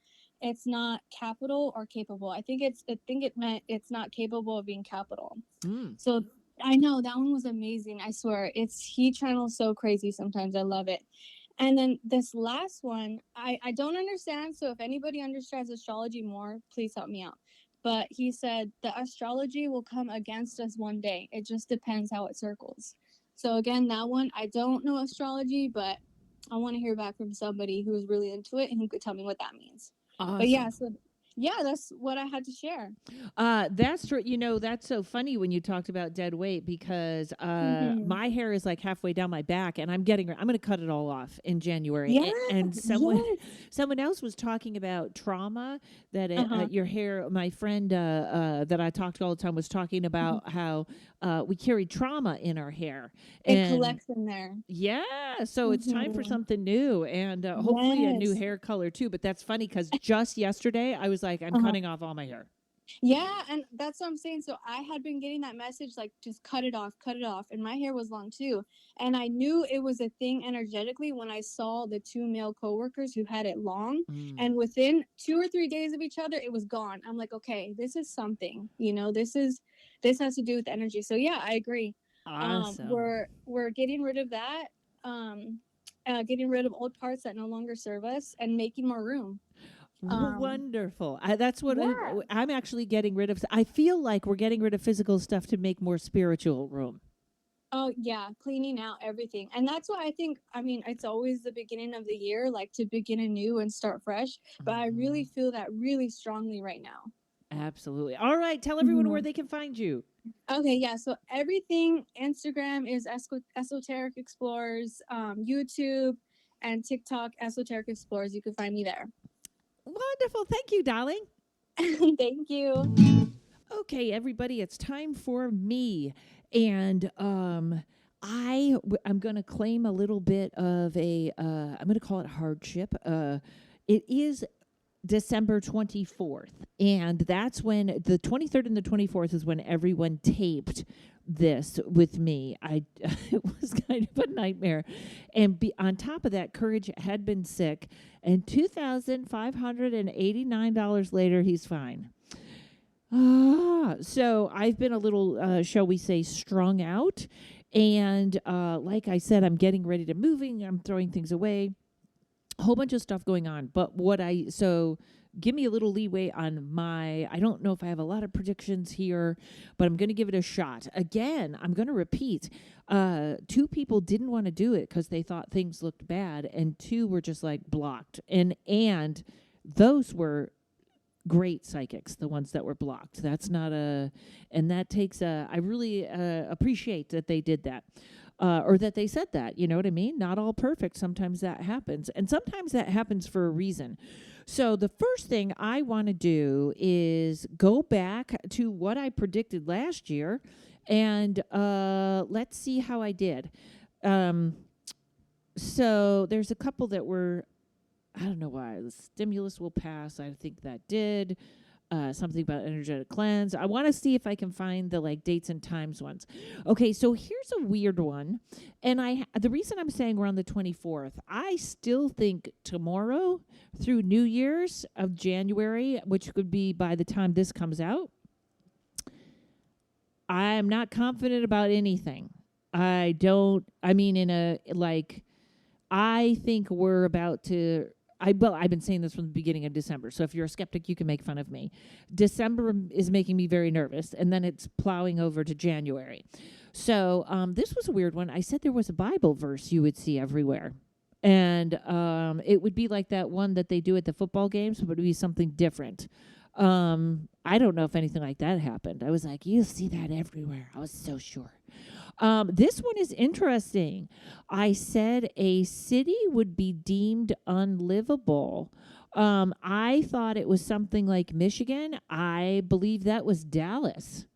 It's not capital or capable. I think it meant it's not capable of being capital. So I know that one was amazing. I swear, he channels so crazy sometimes. I love it. And then this last one, I don't understand. So if anybody understands astrology more, please help me out. But he said the astrology will come against us one day. It just depends how it circles. So again, that one, I don't know astrology, but I want to hear back from somebody who's really into it and who could tell me what that means. Awesome. But yeah, so yeah, that's what I had to share. That's true. You know, that's so funny when you talked about dead weight because my hair is like halfway down my back, and I'm going to cut it all off in January. Yes, And yes. someone else was talking about trauma that Uh-huh. your hair. My friend that I talked to all the time was talking about how we carry trauma in our hair, It and collects in there. yeah, so it's time for Mhm. something new and hopefully a new Yes. hair color too. But that's funny because just yesterday I was like, I'm Uh-huh. cutting off all my hair. Yeah, and that's what I'm saying. So I had been getting that message like just cut it off, cut it off. And my hair was long too. And I knew it was a thing energetically when I saw the two male coworkers who had it long. And within 2 or 3 days of each other, it was gone. I'm like, okay, this is something, this has to do with energy. So yeah, I agree. Awesome. We're getting rid of that, getting rid of old parts that no longer serve us and making more room. Wonderful. That's what Yeah. I'm actually getting rid of. I feel like we're getting rid of physical stuff to make more spiritual room. Oh yeah, cleaning out everything. And that's why I mean, it's always the beginning of the year, like to begin anew and start fresh. But I really feel that really strongly right now. Absolutely. All right. Tell everyone where they can find you. Okay, yeah. So everything Instagram is Esoteric Explorers, YouTube and TikTok Esoteric Explorers. You can find me there. Wonderful. Thank you, darling. Thank you. Okay, everybody, it's time for me. And I'm going to claim a little bit of I'm going to call it hardship. It is December 24th. And that's when the 23rd and the 24th is when everyone taped this with me. It was kind of a nightmare. And on top of that, Courage had been sick. And $2,589 later, he's fine. So I've been a little, shall we say, strung out. And like I said, I'm getting ready to moving. I'm throwing things away. A whole bunch of stuff going on. But so give me a little leeway on I don't know if I have a lot of predictions here, but I'm going to give it a shot. Again, I'm going to repeat. 2 people didn't want to do it because they thought things looked bad, and 2 were just like blocked. And those were great psychics, the ones that were blocked. That's not and that takes I really appreciate that they did that. Or that they said that, you know what I mean? Not all perfect. Sometimes that happens. And sometimes that happens for a reason. So the first thing I want to do is go back to what I predicted last year and let's see how I did. So there's a couple that were, I don't know why. The stimulus will pass. I think that did. Something about energetic cleanse. I want to see if I can find the dates and times ones. Okay, so here's a weird one. And the reason I'm saying we're on the 24th, I still think tomorrow through New Year's of January, which could be by the time this comes out, I'm not confident about anything. I think we're about to. I've been saying this from the beginning of December. So if you're a skeptic, you can make fun of me. December is making me very nervous, and then it's plowing over to January. So this was a weird one. I said there was a Bible verse you would see everywhere. And it would be like that one that they do at the football games, but it would be something different. I don't know if anything like that happened. I was like, you'll see that everywhere. I was so sure. This one is interesting. I said a city would be deemed unlivable. I thought it was something like Michigan. I believe that was Dallas.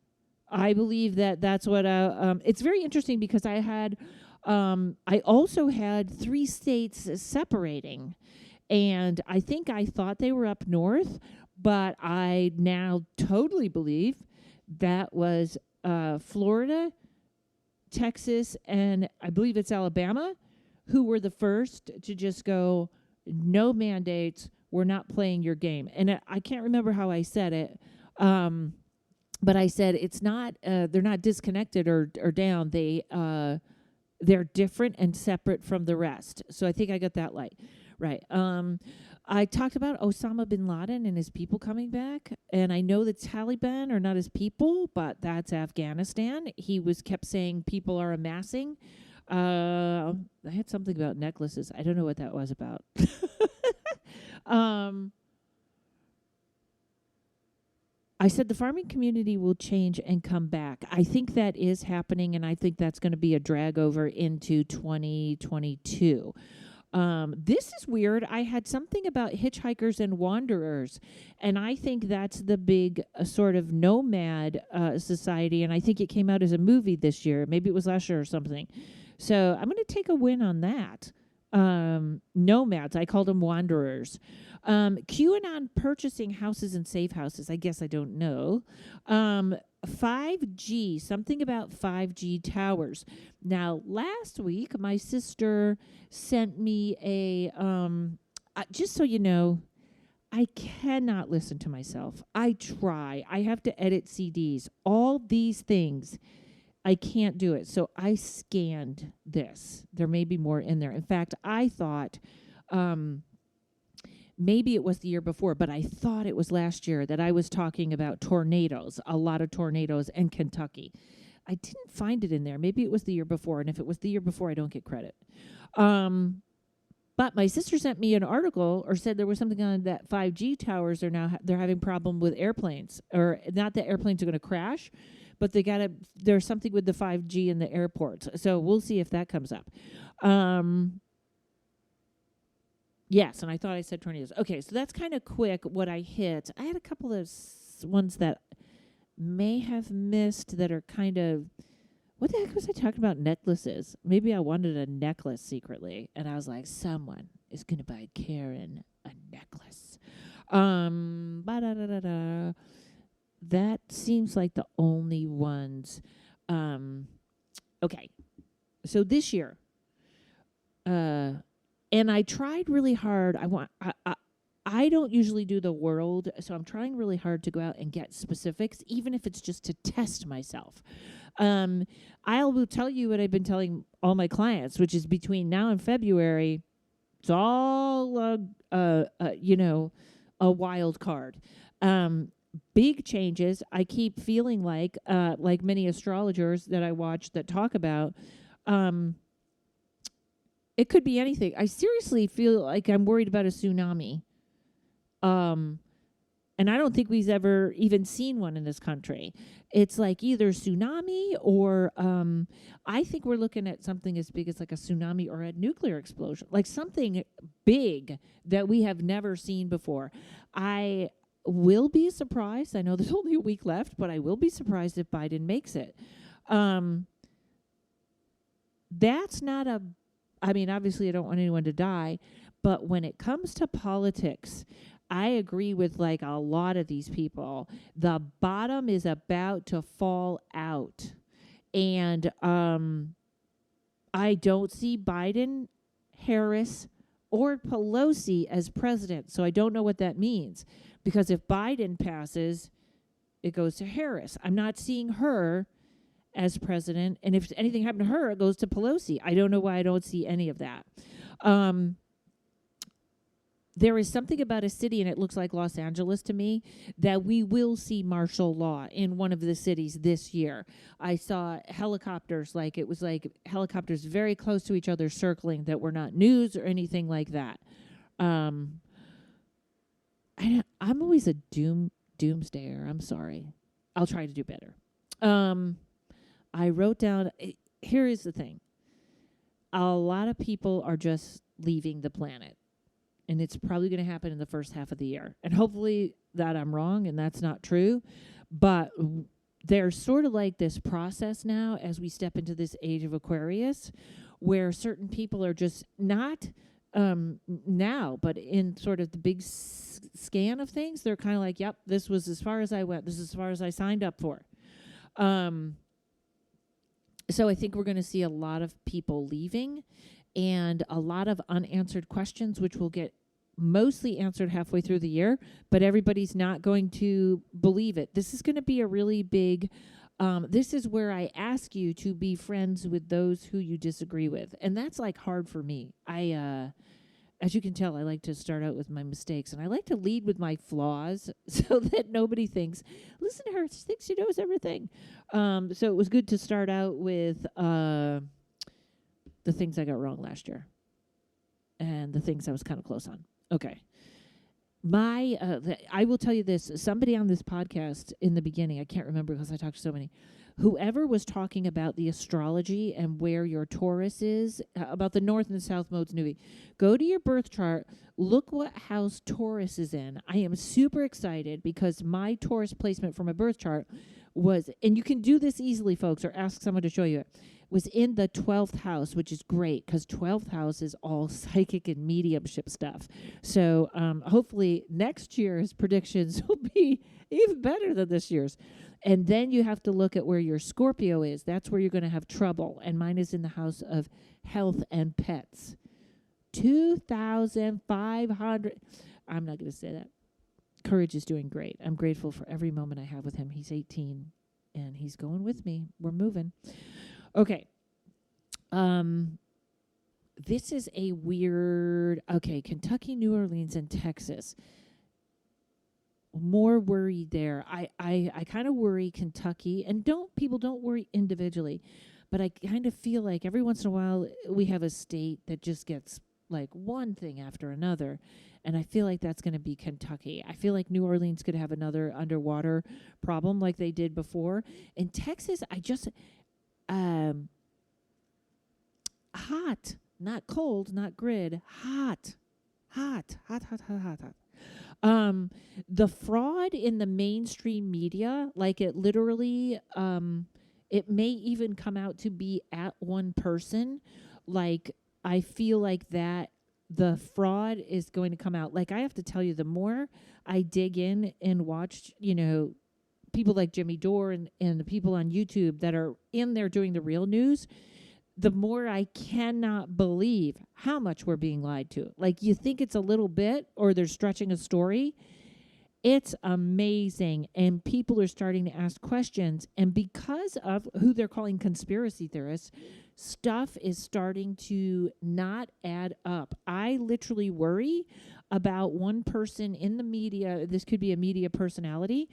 I believe that's what. It's very interesting because I also had 3 states separating, and I think I thought they were up north, but I now totally believe that was Florida, Texas, and I believe it's Alabama, who were the first to just go, no mandates, we're not playing your game. And I can't remember how I said it, but I said it's not, they're not disconnected or down. They're different and separate from the rest. So I think I got that right. I talked about Osama bin Laden and his people coming back, and I know the Taliban are not his people, but that's Afghanistan. He kept saying people are amassing. I had something about necklaces. I don't know what that was about. I said the farming community will change and come back. I think that is happening, and I think that's going to be a drag over into 2022. This is weird. I had something about hitchhikers and wanderers, and I think that's the big sort of nomad society, and I think it came out as a movie this year. Maybe it was last year or something. So I'm going to take a win on that. Nomads, I called them wanderers. QAnon purchasing houses and safe houses. I guess I don't know. 5G, something about 5G towers. Now, last week, my sister sent me a, just so you know, I cannot listen to myself. I try. I have to edit CDs. All these things, I can't do it. So I scanned this. There may be more in there. In fact, I thought, maybe it was the year before, but I thought it was last year that I was talking about tornadoes, a lot of tornadoes in Kentucky. I didn't find it in there. Maybe it was the year before, and if it was the year before, I don't get credit. But my sister sent me an article or said there was something on that 5G towers are now they're having problem with airplanes, or not that airplanes are going to crash, but there's something with the 5G in the airports. So we'll see if that comes up. Yes, and I thought I said tornadoes. Okay, so that's kind of quick what I hit. I had a couple of ones that may have missed that are kind of, what the heck was I talking about necklaces? Maybe I wanted a necklace secretly, and I was like, someone is going to buy Karen a necklace. That seems like the only ones. Okay, so this year, and I tried really hard. I don't usually do the world, so I'm trying really hard to go out and get specifics, even if it's just to test myself. I will tell you what I've been telling all my clients, which is between now and February, it's all a wild card. Big changes. I keep feeling like many astrologers that I watch that talk about, it could be anything. I seriously feel like I'm worried about a tsunami. And I don't think we've ever even seen one in this country. It's like either tsunami or I think we're looking at something as big as like a tsunami or a nuclear explosion, like something big that we have never seen before. I will be surprised. I know there's only a week left, but I will be surprised if Biden makes it. That's not a, I mean, obviously I don't want anyone to die, but when it comes to politics, I agree with like a lot of these people. The bottom is about to fall out. And I don't see Biden, Harris, or Pelosi as president. So I don't know what that means. Because if Biden passes, it goes to Harris. I'm not seeing her as president. And if anything happened to her, it goes to Pelosi. I don't know why I don't see any of that. There is something about a city, and it looks like Los Angeles to me, that we will see martial law in one of the cities this year. I saw helicopters, like it was like helicopters very close to each other circling that were not news or anything like that. I'm always a doomsdayer. I'm sorry. I'll try to do better. I wrote down, here is the thing. A lot of people are just leaving the planet. And it's probably going to happen in the first half of the year. And hopefully that I'm wrong and that's not true. But there's sort of like this process now as we step into this age of Aquarius where certain people are just not now, but in sort of the big scan of things, they're kind of like, yep, this was as far as I went. This is as far as I signed up for. So I think we're going to see a lot of people leaving and a lot of unanswered questions, which will get mostly answered halfway through the year, but everybody's not going to believe it. This is going to be a really big, this is where I ask you to be friends with those who you disagree with. And that's like hard for me. As you can tell, I like to start out with my mistakes and I like to lead with my flaws so that nobody thinks, listen to her, she thinks she knows everything. So it was good to start out with the things I got wrong last year and the things I was kind of close on. Okay. I will tell you this. Somebody on this podcast in the beginning, I can't remember because I talked to so many, whoever was talking about the astrology and where your Taurus is, about the North and the South Nodes Nuvi, go to your birth chart, look what house Taurus is in. I am super excited because my Taurus placement for my birth chart was, and you can do this easily, folks, or ask someone to show you it, was in the 12th house, which is great because 12th house is all psychic and mediumship stuff. So hopefully next year's predictions will be even better than this year's. And then you have to look at where your Scorpio is. That's where you're going to have trouble. And mine is in the house of health and pets. 2,500. I'm not going to say that. Courage is doing great. I'm grateful for every moment I have with him. He's 18 and he's going with me. We're moving. Okay. This is a weird, Kentucky, New Orleans, and Texas. More worried there. I kind of worry Kentucky, and people don't worry individually, but I kind of feel like every once in a while we have a state that just gets like one thing after another, and I feel like that's going to be Kentucky. I feel like New Orleans could have another underwater problem like they did before. In Texas, I just hot, not cold, not grid, hot. The fraud in the mainstream media, like it literally, it may even come out to be at one person. Like, I feel like that the fraud is going to come out. Like, I have to tell you, the more I dig in and watch, people like Jimmy Dore and the people on YouTube that are in there doing the real news, the more I cannot believe how much we're being lied to. Like, you think it's a little bit or they're stretching a story. It's amazing. And people are starting to ask questions. And because of who they're calling conspiracy theorists, stuff is starting to not add up. I literally worry about one person in the media, this could be a media personality,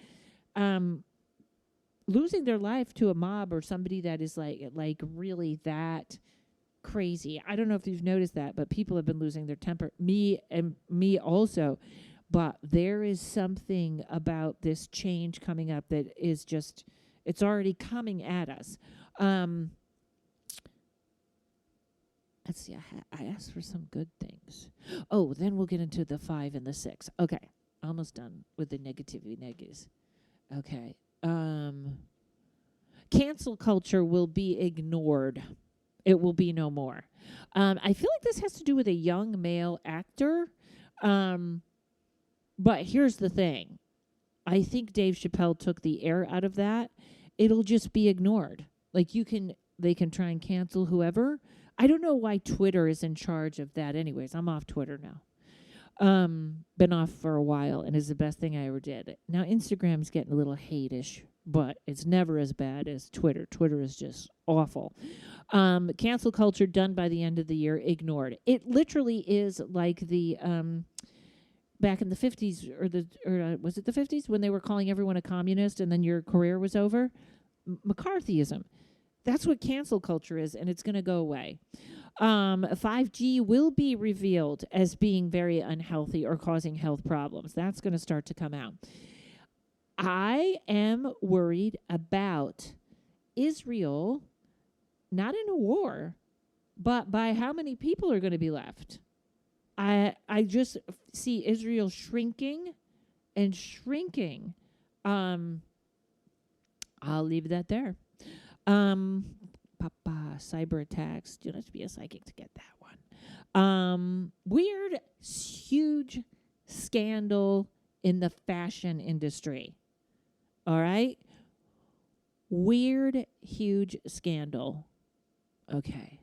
losing their life to a mob or somebody that is like really that crazy. I don't know if you've noticed that, but people have been losing their temper. Me also. But there is something about this change coming up that is just, it's already coming at us. Let's see, I asked for some good things. Oh, then we'll get into the 5 and the 6. Okay, almost done with the negativity negatives. Okay. Cancel culture will be ignored. It will be no more. I feel like this has to do with a young male actor. But here's the thing. I think Dave Chappelle took the air out of that. It'll just be ignored. Like, they can try and cancel whoever. I don't know why Twitter is in charge of that anyways. I'm off Twitter now. Been off for a while, and is the best thing I ever did. Now, Instagram's getting a little hate-ish, but it's never as bad as Twitter. Twitter is just awful. Cancel culture done by the end of the year, ignored. It literally is like the back in the 50s, or was it the 50s, when they were calling everyone a communist and then your career was over? McCarthyism. That's what cancel culture is, and it's going to go away. 5G will be revealed as being very unhealthy or causing health problems. That's going to start to come out. I am worried about Israel, not in a war, but by how many people are going to be left. I just see Israel shrinking and shrinking. I'll leave that there. Cyber attacks. You don't have to be a psychic to get that one. Weird, huge scandal in the fashion industry. All right? Weird, huge scandal. Okay.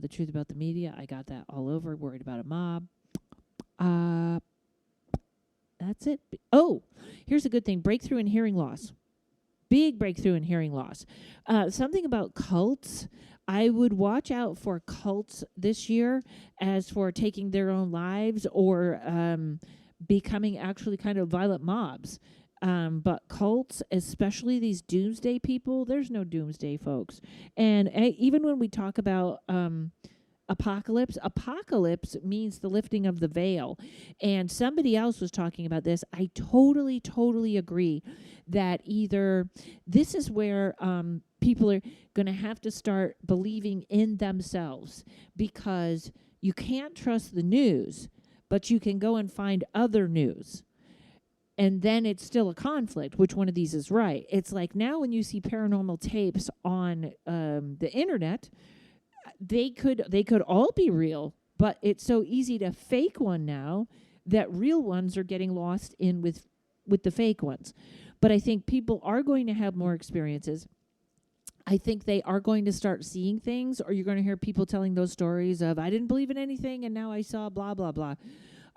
The truth about the media. I got that all over. Worried about a mob. That's it. Oh, here's a good thing. Breakthrough in hearing loss. Big breakthrough in hearing loss. Something about cults. I would watch out for cults this year as for taking their own lives or becoming actually kind of violent mobs. But cults, especially these doomsday people, there's no doomsday, folks. And even when we talk about apocalypse. Apocalypse means the lifting of the veil. And somebody else was talking about this. I totally agree that either this is where people are going to have to start believing in themselves, because you can't trust the news, but you can go and find other news. And then it's still a conflict. Which one of these is right? It's like now when you see paranormal tapes on the internet, they could all be real, but it's so easy to fake one now that real ones are getting lost in with the fake ones. But I think people are going to have more experiences. I think they are going to start seeing things, or you're going to hear people telling those stories of, I didn't believe in anything and now I saw blah, blah, blah.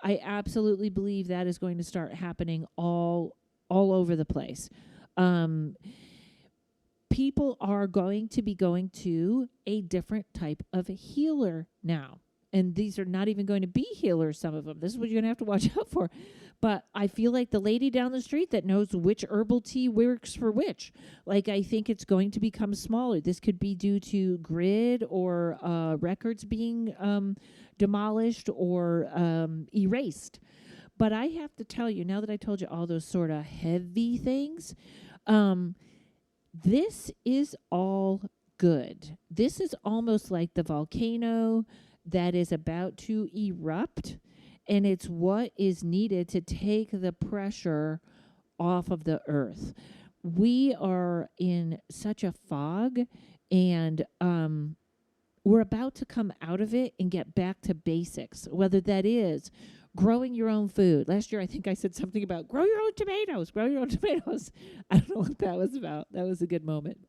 I absolutely believe that is going to start happening all over the place. People are going to be going to a different type of healer now. And these are not even going to be healers, some of them. This is what you're going to have to watch out for. But I feel like the lady down the street that knows which herbal tea works for which. Like, I think it's going to become smaller. This could be due to grid or records being demolished or erased. But I have to tell you, now that I told you all those sort of heavy things, this is all good. This is almost like the volcano that is about to erupt, and it's what is needed to take the pressure off of the earth. We are in such a fog, and we're about to come out of it and get back to basics, whether that is growing your own food. Last year, I think I said something about grow your own tomatoes. I don't know what that was about. That was a good moment.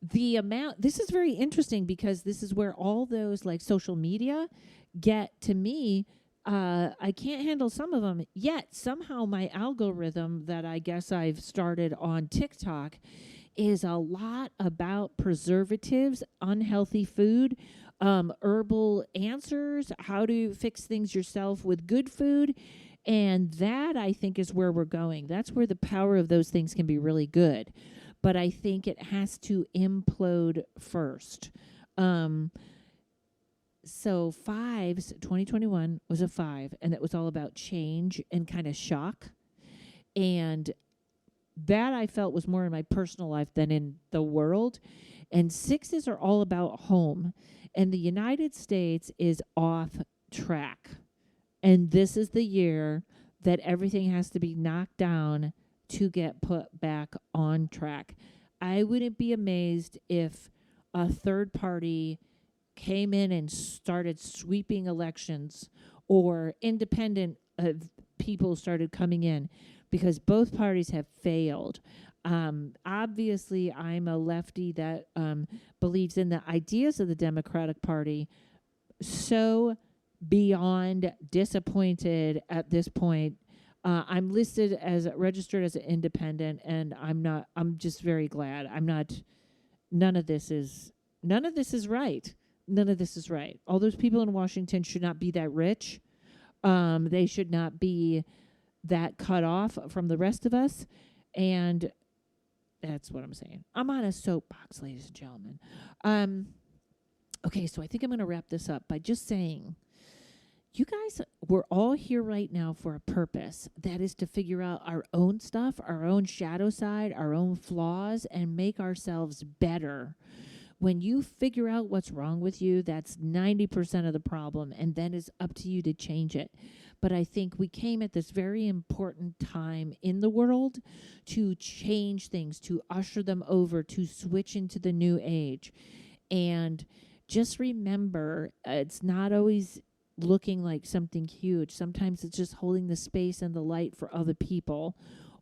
This is very interesting, because this is where all those like social media get to me. I can't handle some of them, yet somehow my algorithm that I guess I've started on TikTok is a lot about preservatives, unhealthy food, herbal answers, how to fix things yourself with good food. And that, I think, is where we're going. That's where the power of those things can be really good. But I think it has to implode first. So 2021 was a 5, and it was all about change and kind of shock. And that I felt was more in my personal life than in the world. And 6s are all about home. And the United States is off track. And this is the year that everything has to be knocked down to get put back on track. I wouldn't be amazed if a third party came in and started sweeping elections, or independent people started coming in, because both parties have failed. Obviously, I'm a lefty that believes in the ideas of the Democratic Party. So beyond disappointed at this point. I'm registered as an independent, and I'm just very glad. None of this is right. None of this is right. All those people in Washington should not be that rich. They should not be that cut off from the rest of us. And that's what I'm saying. I'm on a soapbox, ladies and gentlemen. Okay, so I think I'm going to wrap this up by just saying, you guys, we're all here right now for a purpose. That is to figure out our own stuff, our own shadow side, our own flaws, and make ourselves better. When you figure out what's wrong with you, that's 90% of the problem, and then it's up to you to change it. But I think we came at this very important time in the world to change things, to usher them over, to switch into the new age. And just remember, it's not always looking like something huge. Sometimes it's just holding the space and the light for other people,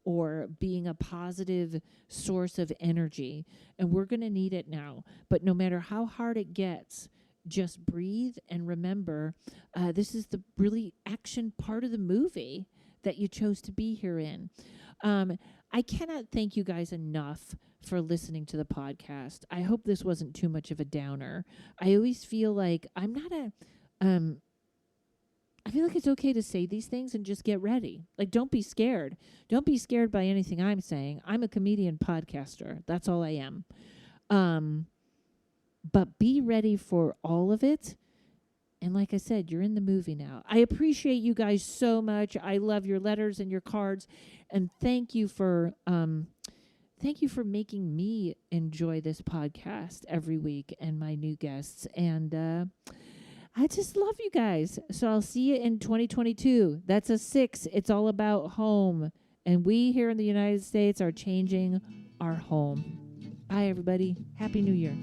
or being a positive source of energy. And we're going to need it now. But no matter how hard it gets, just breathe and remember, this is the really action part of the movie that you chose to be here in. I cannot thank you guys enough for listening to the podcast. I hope this wasn't too much of a downer. I always feel like I'm not I feel like it's okay to say these things and just get ready. Like, don't be scared. Don't be scared by anything I'm saying. I'm a comedian podcaster. That's all I am. but be ready for all of it. And like I said, you're in the movie now. I appreciate you guys so much. I love your letters and your cards, and thank you for making me enjoy this podcast every week and my new guests. And I just love you guys. So I'll see you in 2022. That's a 6. It's all about home, and we here in the United States are changing our home. Bye, everybody. Happy New Year.